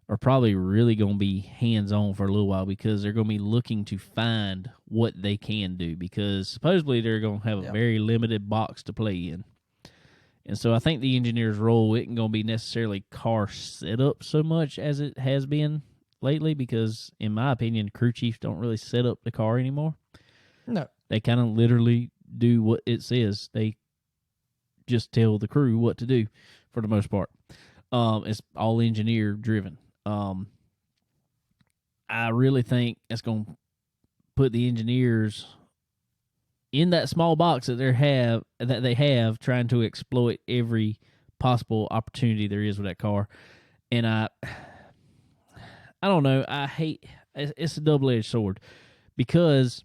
are probably really going to be hands-on for a little while, because they're going to be looking to find what they can do, because supposedly they're going to have a very limited box to play in. And so I think the engineer's role isn't going to be necessarily car setup so much as it has been lately, because in my opinion, crew chiefs don't really set up the car anymore. No. They kind of literally do what it says. They just tell the crew what to do for the most part. It's all engineer driven. I really think it's going to put the engineers in that small box that they have trying to exploit every possible opportunity there is with that car. And I don't know. It's a double-edged sword, because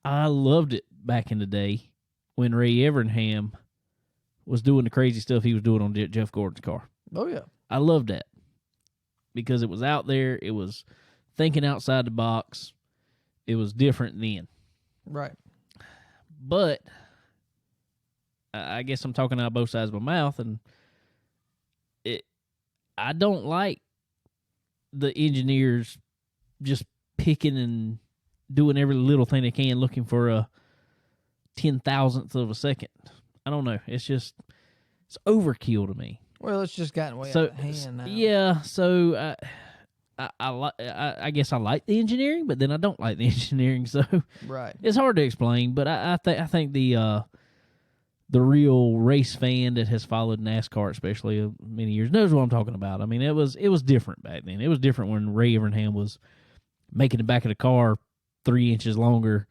I loved it back in the day when Ray Evernham was doing the crazy stuff he was doing on Jeff Gordon's car. Oh, yeah. I loved that, because it was out there. It was thinking outside the box. It was different then. Right. But I guess I'm talking out both sides of my mouth, and I don't like the engineers just picking and doing every little thing they can, looking for a 10,000th of a second. I don't know. It's overkill to me. Well, it's just gotten way out of hand now. Yeah, so I guess I like the engineering, but then I don't like the engineering. So right, it's hard to explain. But I think the real race fan that has followed NASCAR, especially many years, knows what I'm talking about. I mean, it was different back then. It was different when Ray Evernham was making the back of the car 3 inches longer,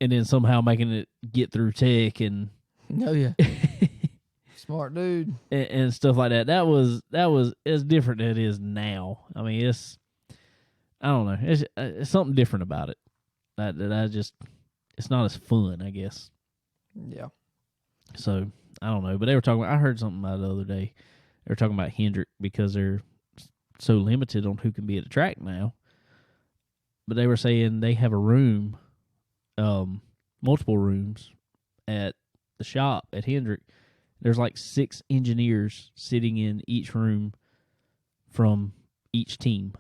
and then somehow making it get through tech and. Oh yeah. Smart dude. And stuff like that. That was as different than it is now. I mean, I don't know. It's something different about it. It's not as fun, I guess. Yeah. So I don't know. But they were talking about, I heard something about it the other day. They were talking about Hendrick, because they're so limited on who can be at the track now. But they were saying they have a room, multiple rooms at the shop at Hendrick. There's like 6 engineers sitting in each room from each team.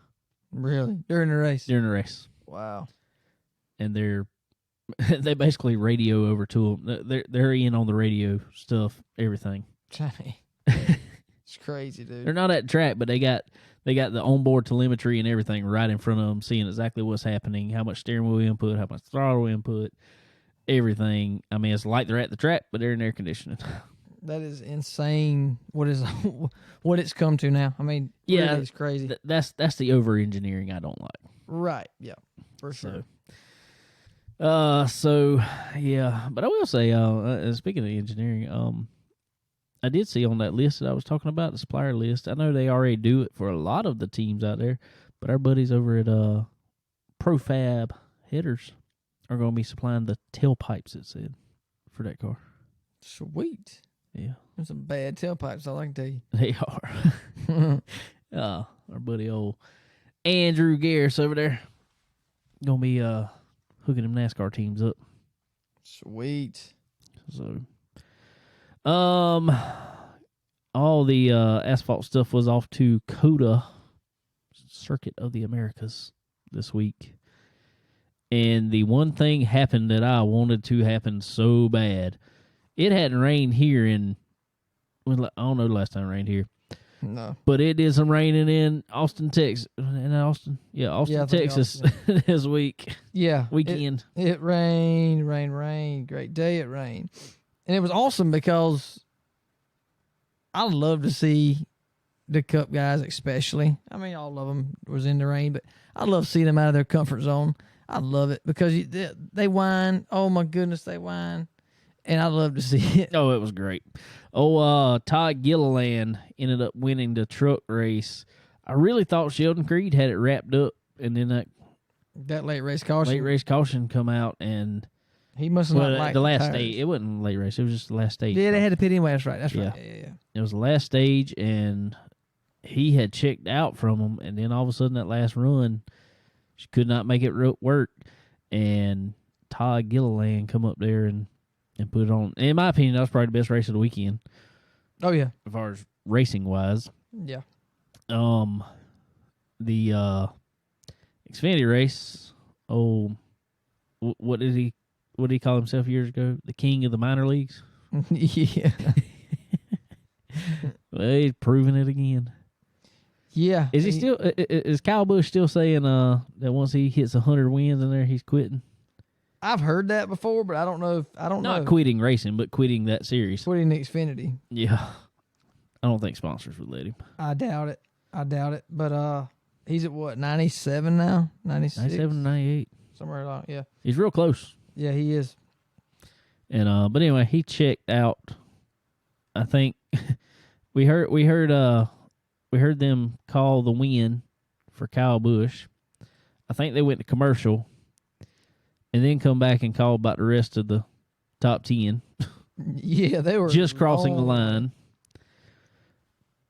Really? During the race? During the race. Wow. And they're They basically radio over to them. They're in on the radio stuff, everything. It's crazy, dude. They're not at the track, but they got the onboard telemetry and everything right in front of them, seeing exactly what's happening, how much steering wheel input, how much throttle input, everything. I mean, it's like they're at the track, but they're in air conditioning. That is insane. What it's come to now. I mean, yeah, it's crazy. That's the over engineering I don't like. Right. Yeah. For sure. So yeah, but I will say, speaking of engineering, I did see on that list that I was talking about, the supplier list. I know they already do it for a lot of the teams out there, but our buddies over at Profab Headers are going to be supplying the tailpipes, it said, for that car. Sweet. Yeah. There's some bad tailpipes, I can tell you. They are. Our buddy old Andrew Garris over there going to be hooking them NASCAR teams up. Sweet. So, all the asphalt stuff was off to COTA, Circuit of the Americas, this week. And the one thing happened that I wanted to happen so bad. It hadn't rained here I don't know the last time it rained here. No. But it did some raining in Austin, Texas. Texas this week. Yeah. Weekend. It rained. Great day, it rained. And it was awesome because I love to see the Cup guys especially. I mean, all of them was in the rain, but I love seeing them out of their comfort zone. I love it because they whine. Oh, my goodness, they whine. And I love to see it. Oh, it was great. Todd Gilliland ended up winning the truck race. I really thought Sheldon Creed had it wrapped up, and then that late race caution come out, and he must have not liked the last stage. It wasn't late race; it was just the last stage. Yeah, they had to pit anyway. That's right. Yeah. Yeah. It was the last stage, and he had checked out from him, and then all of a sudden, that last run, she could not make it work, and Todd Gilliland come up there and put it on. In my opinion, that was probably the best race of the weekend. Oh yeah, as far as racing wise. Yeah. The Xfinity race. Oh, what did he call himself years ago? The king of the minor leagues. Yeah. Well, he's proving it again. Yeah. Is Kyle Busch still saying that once he hits 100 wins in there, he's quitting? I've heard that before, but I don't know. Not quitting racing, but quitting that series. Quitting the Xfinity. Yeah. I don't think sponsors would let him. I doubt it. But he's at what, 97 now? 96? 97, 98. Somewhere along, yeah. He's real close. Yeah, he is. And but anyway, he checked out. I think we heard them call the win for Kyle Busch. I think they went to commercial and then come back and call about the rest of the top 10. Yeah, they were just crossing the line.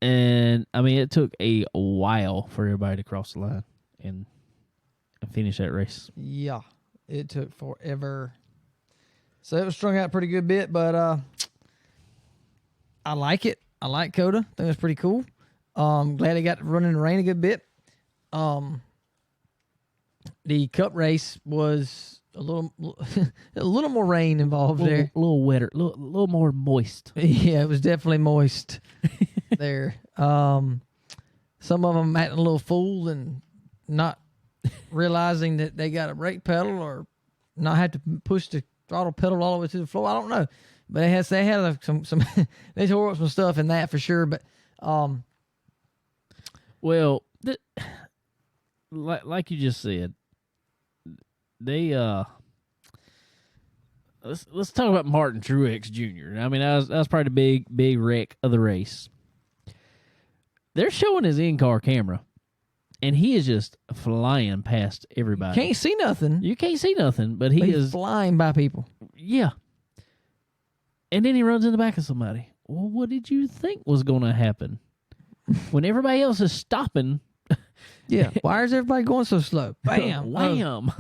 And I mean, it took a while for everybody to cross the line and finish that race. Yeah, it took forever. So it was strung out a pretty good bit, but I like it. I like COTA. I think it's pretty cool. Glad they got to run in the rain a good bit. The Cup race was a little more rain involved there. A little wetter, a little more moist. Yeah, it was definitely moist there. Some of them acting a little fool and not realizing that they got a brake pedal or not have to push the throttle pedal all the way to the floor. I don't know, but they had some they tore up some stuff in that for sure. But well, like you just said, they let's talk about Martin Truex Jr. I mean, that was probably the big wreck of the race. They're showing his in-car camera, and he is just flying past everybody. Can't see nothing. You can't see nothing, but he's is flying by people. Yeah. And then he runs in the back of somebody. Well, what did you think was going to happen? When everybody else is stopping. Yeah. Why is everybody going so slow? Bam. Wham.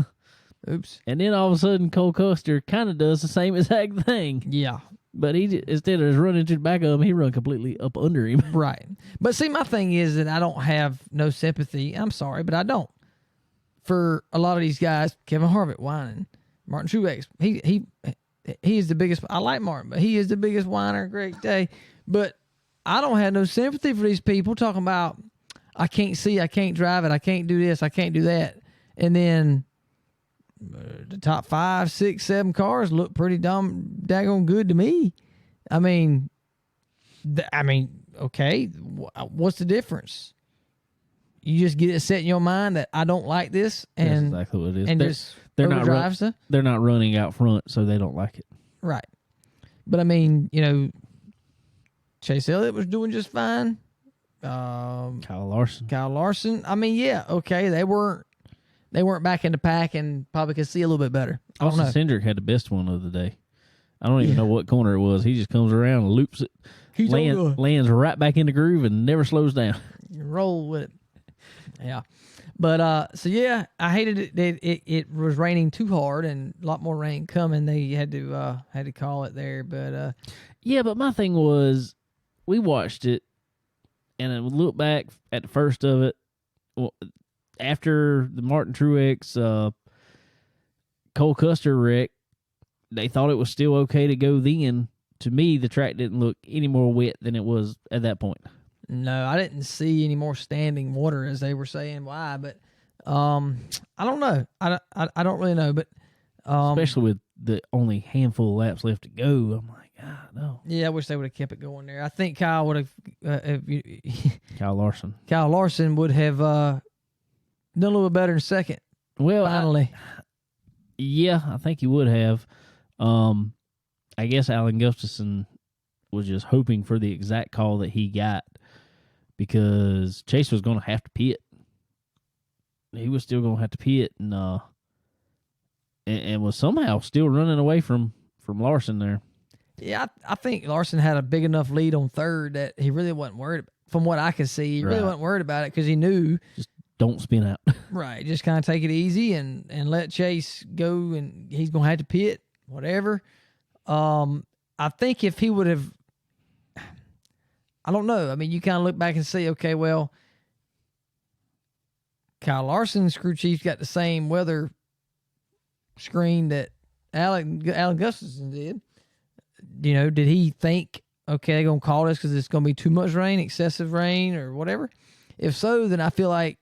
Oops. And then all of a sudden, Cole Custer kind of does the same exact thing. Yeah. But he instead of running to the back of him, he run completely up under him. Right. But see, my thing is that I don't have no sympathy. I'm sorry, but I don't. For a lot of these guys, Kevin Harvick whining, Martin Truex. He is the biggest. I like Martin, but he is the biggest whiner. Great day, but I don't have no sympathy for these people talking about I can't see, I can't drive it, I can't do this, I can't do that, and then the top 5, 6, 7 cars look pretty daggone good to me. I mean, okay, what's the difference? You just get it set in your mind that I don't like this, and that's exactly what it is. And they're not running out front, so they don't like it. Right. But I mean, Chase Elliott was doing just fine. Kyle Larson. I mean, yeah, okay, they weren't back in the pack and probably could see a little bit better. Austin Cindric had the best one of the day. I don't even know what corner it was. He just comes around and loops it, lands right back in the groove and never slows down. You roll with it. Yeah. But, so yeah, I hated it that it was raining too hard and a lot more rain coming. They had to call it there. But, yeah, but my thing was we watched it and I would look back at the first of it. Well, after the Martin Truex, Cole Custer wreck, they thought it was still okay to go then. To me, the track didn't look any more wet than it was at that point. No, I didn't see any more standing water as they were saying why, but I don't know. I don't really know, but especially with the only handful of laps left to go, I'm like, God, no. Yeah, I wish they would have kept it going there. I think Kyle would have. Kyle Larson. Kyle Larson would have done a little bit better in second. Well, finally. I think he would have. I guess Alan Gustafson was just hoping for the exact call that he got because Chase was going to have to pit. He was still going to have to pit and was somehow still running away from Larson there. Yeah, I think Larson had a big enough lead on third that he really wasn't worried. From what I could see, he really wasn't worried about it because he knew. Just don't spin out. Right, just kind of take it easy and let Chase go, and he's going to have to pit, whatever. I think if he would have, I don't know. I mean, you kind of look back and see, okay, well, Kyle Larson's crew chief got the same weather screen that Alan Gustafson did. Did he think, okay, they're going to call this because it's going to be too much rain, excessive rain, or whatever? If so, then I feel like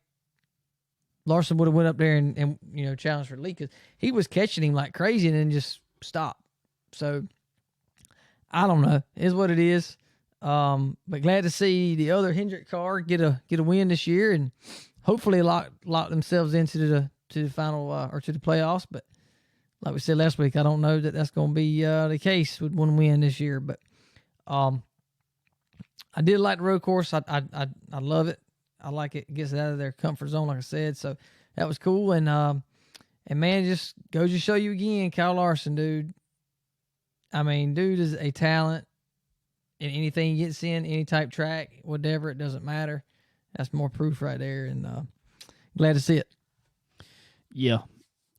Larson would have went up there and challenged for the lead because he was catching him like crazy and then just stopped. So I don't know. It is what it is. But glad to see the other Hendrick car get a win this year and hopefully lock themselves into the final or to the playoffs. But like we said last week, I don't know that that's going to be the case with one win this year. But I did like the road course. I love it. I like it. It gets it out of their comfort zone, like I said. So that was cool. And man, just goes to show you again, Kyle Larson, dude. I mean, dude is a talent in anything he gets in, any type track, whatever. It doesn't matter. That's more proof right there. And glad to see it. Yeah.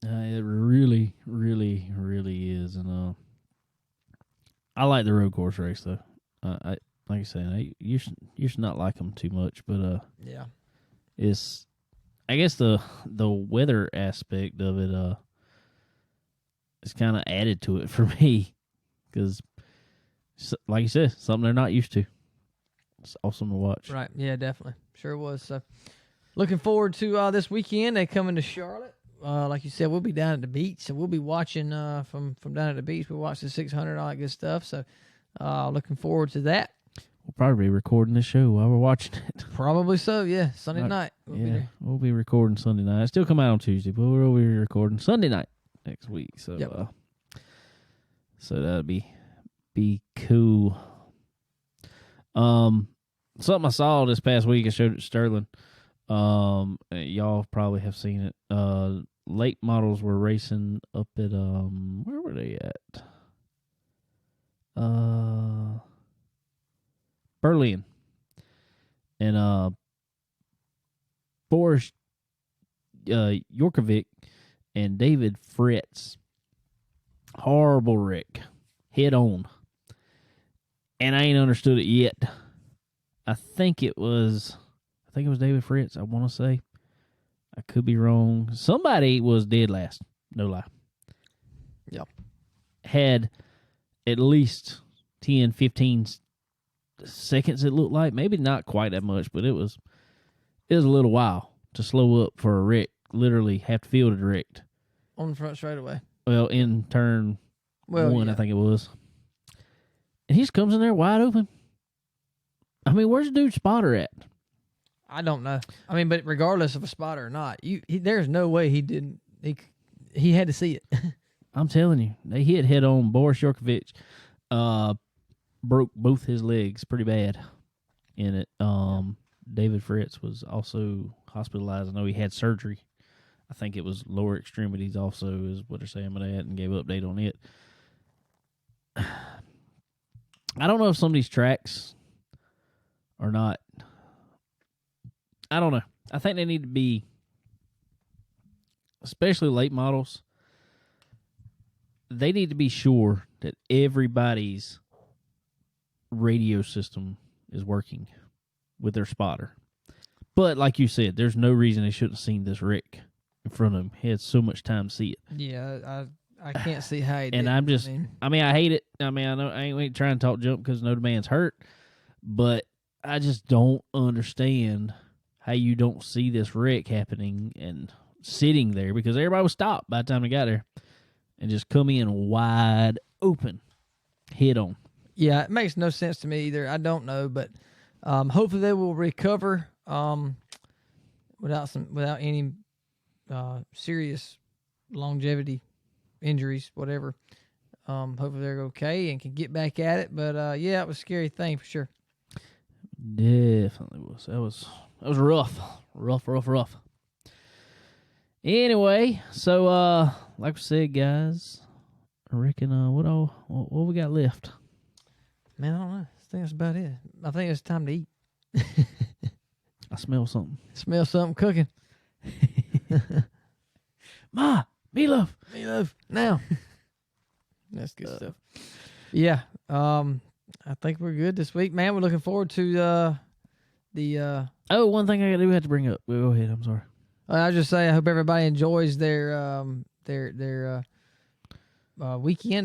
It really, really, really is. And I like the road course race, though. Like I said, you should not like them too much, but yeah, it's I guess the weather aspect of it is kind of added to it for me because, like you said, something they're not used to. It's awesome to watch. Right? Yeah, definitely, sure was. So, looking forward to this weekend. They come into Charlotte. Like you said, we'll be down at the beach, so we'll be watching from down at the beach. We'll watch the 600, all that good stuff. So, looking forward to that. We'll probably be recording this show while we're watching it. Probably so, yeah. Sunday night. We'll be recording Sunday night. It still come out on Tuesday, but we'll be recording Sunday night next week. So, yep. So that'll be cool. Something I saw this past week, I showed it to Sterling. Y'all probably have seen it. Late models were racing up at where were they at? Berlin. And Boris Yorkovic and David Fritz. Horrible wreck. Head on. And I ain't understood it yet. I think it was David Fritz, I want to say. I could be wrong. Somebody was dead last. No lie. Yep. had at least 10, 15 seconds, it looked like. Maybe not quite that much, but it was a little while to slow up for a wreck. Literally half the field had wrecked. On the front straightaway. Well, in turn one, yeah. I think it was. And he just comes in there wide open. I mean, where's the dude's spotter at? I don't know. I mean, but regardless of a spotter or not, there's no way he didn't. He had to see it. I'm telling you, they hit head on. Boris Yorkovich broke both his legs pretty bad in it. David Fritz was also hospitalized. I know he had surgery. I think it was lower extremities also is what they're saying about that, and gave an update on it. I don't know if some of these tracks are not. I don't know. I think they need to be, especially late models, they need to be sure that everybody's radio system is working with their spotter. But like you said, there's no reason they shouldn't have seen this wreck in front of him. He had so much time to see it. Yeah, I can't see how he did. And I'm just, I hate it. I mean, I know I ain't trying to talk jump because no man's hurt, but I just don't understand how you don't see this wreck happening and sitting there, because everybody was stopped by the time they got there, and just come in wide open, head on. Yeah, it makes no sense to me either. I don't know, but hopefully they will recover without any serious longevity injuries, whatever. Hopefully they're okay and can get back at it. But yeah, it was a scary thing for sure. Definitely was. That was rough. Anyway, so like we said, guys, I reckon what we got left? Man, I don't know. I think that's about it. I think it's time to eat. I smell something. Smell something cooking. Ma, meatloaf now. That's good stuff. Yeah. I think we're good this week, man. We're looking forward to the. Oh, one thing I do have to bring up. Well, go ahead. I'm sorry. I'll just say I hope everybody enjoys their weekend,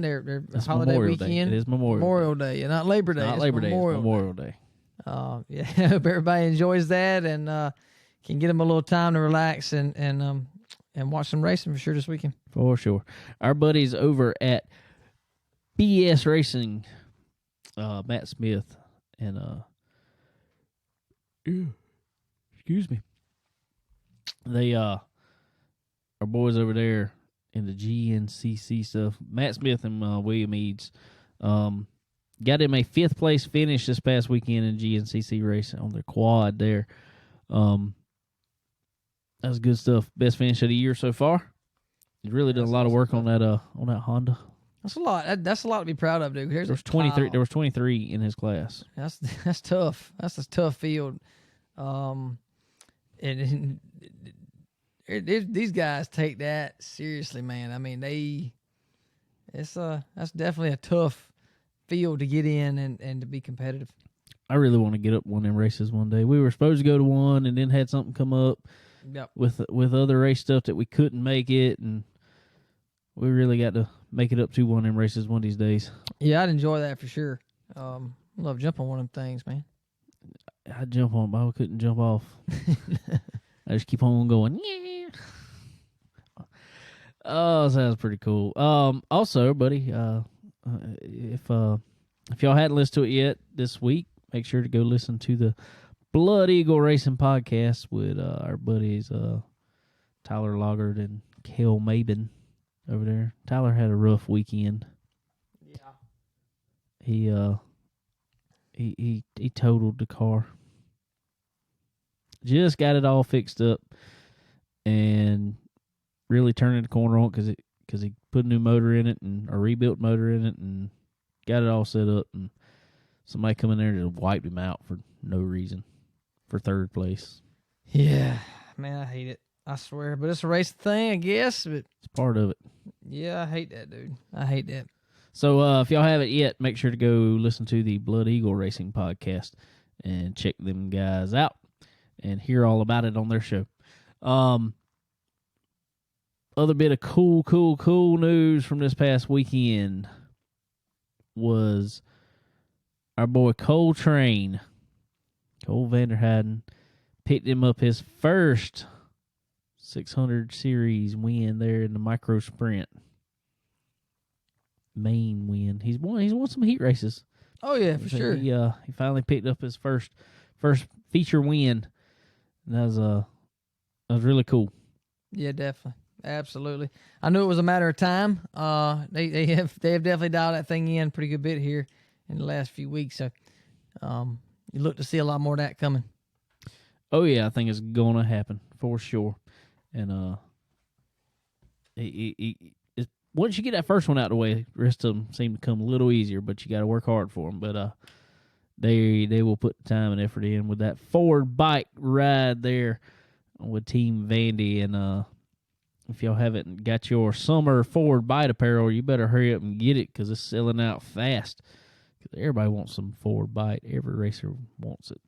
their holiday Memorial weekend. Day. It is Memorial Day, and not Labor Day. Not Labor Day. Memorial Day. Yeah, I hope everybody enjoys that and can get them a little time to relax and watch some racing for sure this weekend. For sure. Our buddies over at BS Racing, Matt Smith and excuse me. They our boys over there in the GNCC stuff. Matt Smith and William Eads got him a 5th place finish this past weekend in GNCC racing on their quad there. That was good stuff. Best finish of the year so far. He's really done a lot of work on that Honda. That's a lot. That's a lot to be proud of, dude. There was 23. There was 23 in his class. That's tough. That's a tough field. And these guys take that seriously, man. I mean, that's definitely a tough field to get in and to be competitive. I really want to get up one of them races one day. We were supposed to go to one and then had something come up with other race stuff that we couldn't make it, and we really got to make it up to one of them races one of these days. Yeah, I'd enjoy that for sure. Love jumping on one of them things, man. I'd jump on, but I couldn't jump off. I just keep on going. Yeah. Oh, sounds pretty cool. Also, buddy, if y'all hadn't listened to it yet this week, make sure to go listen to the Blood Eagle Racing podcast with our buddies Tyler Loggard and Kel Mabin over there. Tyler had a rough weekend. Yeah. He totaled the car. Just got it all fixed up and really turning the corner on because he put a new motor in it and a rebuilt motor in it and got it all set up, and somebody come in there and just wiped him out for no reason for 3rd place. Yeah, man, I hate it. I swear, but it's a racing thing, I guess. But it's part of it. Yeah, I hate that, dude. I hate that. So if y'all haven't yet, make sure to go listen to the Blood Eagle Racing podcast and check them guys out and hear all about it on their show. other bit of cool news from this past weekend was our boy Cole Vanderheyden picked him up his first 600 series win there in the micro sprint. Main win. He's won some heat races. Oh yeah, for sure. He finally picked up his first feature win. And that was really cool. Yeah, definitely. Absolutely. I knew it was a matter of time. They have definitely dialed that thing in pretty good bit here in the last few weeks. So you look to see a lot more of that coming. Oh yeah, I think it's gonna happen for sure. And once you get that first one out of the way, the rest of them seem to come a little easier. But you got to work hard for them. But they will put the time and effort in with that forward bike ride there with Team Vandy. And if y'all haven't got your summer forward bite apparel, you better hurry up and get it because it's selling out fast. Because everybody wants some forward bite. Every racer wants it.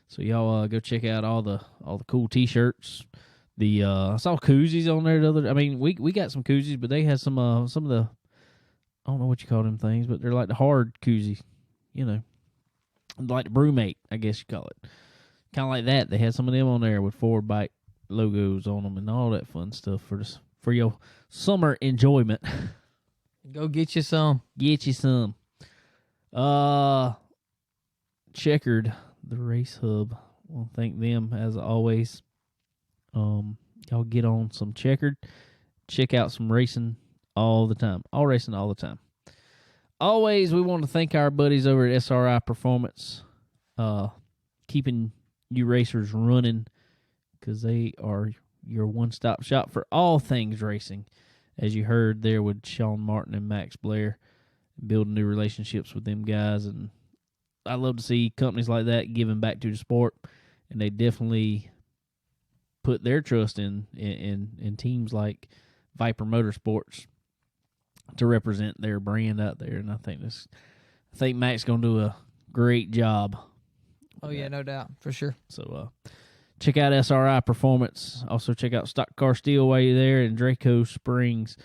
So y'all go check out all the cool T-shirts. I saw koozies on there. We got some koozies, but they had some of the, I don't know what you call them things, but they're like the hard koozies, like the Brewmate, I guess you call it. Kind of like that. They had some of them on there with forward bike logos on them and all that fun stuff for your summer enjoyment. Go get you some. Get you some. Checkered, the race hub. Well, thank them as always. Y'all get on some Checkered. Check out some racing all the time. All racing all the time. Always, we want to thank our buddies over at SRI Performance, keeping you racers running because they are your one-stop shop for all things racing. As you heard there with Shawn Martin and Max Blair, building new relationships with them guys. And I love to see companies like that giving back to the sport, and they definitely put their trust in teams like Viper Motorsports to represent their brand out there. And I think Mac's gonna do a great job. Oh yeah, no doubt, for sure. So check out SRI Performance. Also check out Stock Car Steele while you're there in Draco Springs.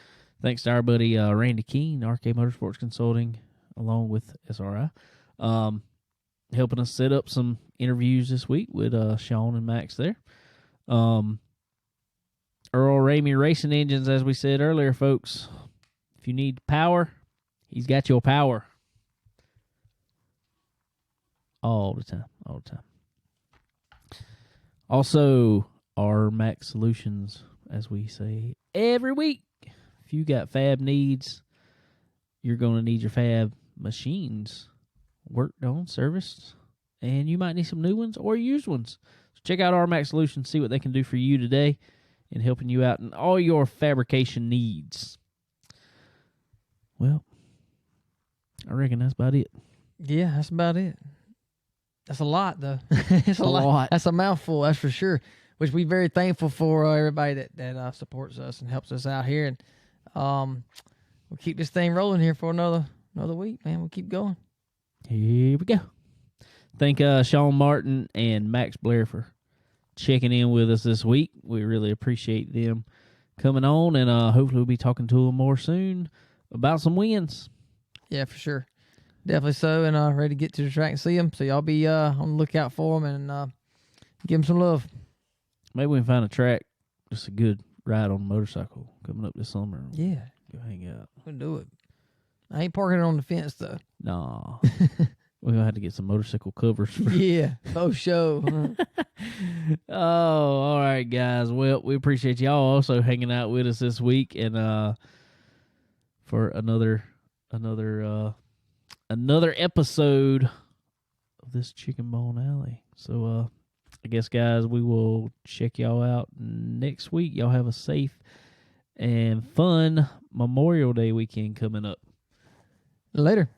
Thanks to our buddy Randy Keene, RK Motorsports Consulting, along with SRI, helping us set up some interviews this week with Shawn and Max there. Earl Ramey Racing Engines, as we said earlier, folks. If you need power, he's got your power. All the time. Also, our Max Solutions, as we say every week. If you got fab needs, you're going to need your fab machines worked on, serviced, and you might need some new ones or used ones. So check out our Max Solutions, see what they can do for you today in helping you out in all your fabrication needs. Well, I reckon that's about it. Yeah, that's about it. That's a lot, though. It's a lot. That's a mouthful, that's for sure. Which we're very thankful for everybody that supports us and helps us out here. And we'll keep this thing rolling here for another week, man. We'll keep going. Here we go. Thank Shawn Martin and Max Blair for checking in with us this week. We really appreciate them coming on, and hopefully we'll be talking to them more soon about some wins. Yeah, for sure. Definitely so, and ready to get to the track and see them. So y'all be on the lookout for them and give them some love. Maybe we can find a track, just a good ride on a motorcycle coming up this summer. Yeah. Go hang out. We'll do it. I ain't parking it on the fence, though. Nah. We're going to have to get some motorcycle covers. Yeah, for sure. Oh, all right, guys. Well, we appreciate y'all also hanging out with us this week and for another episode of this Chicken Bone Alley. So, I guess, guys, we will check y'all out next week. Y'all have a safe and fun Memorial Day weekend coming up. Later.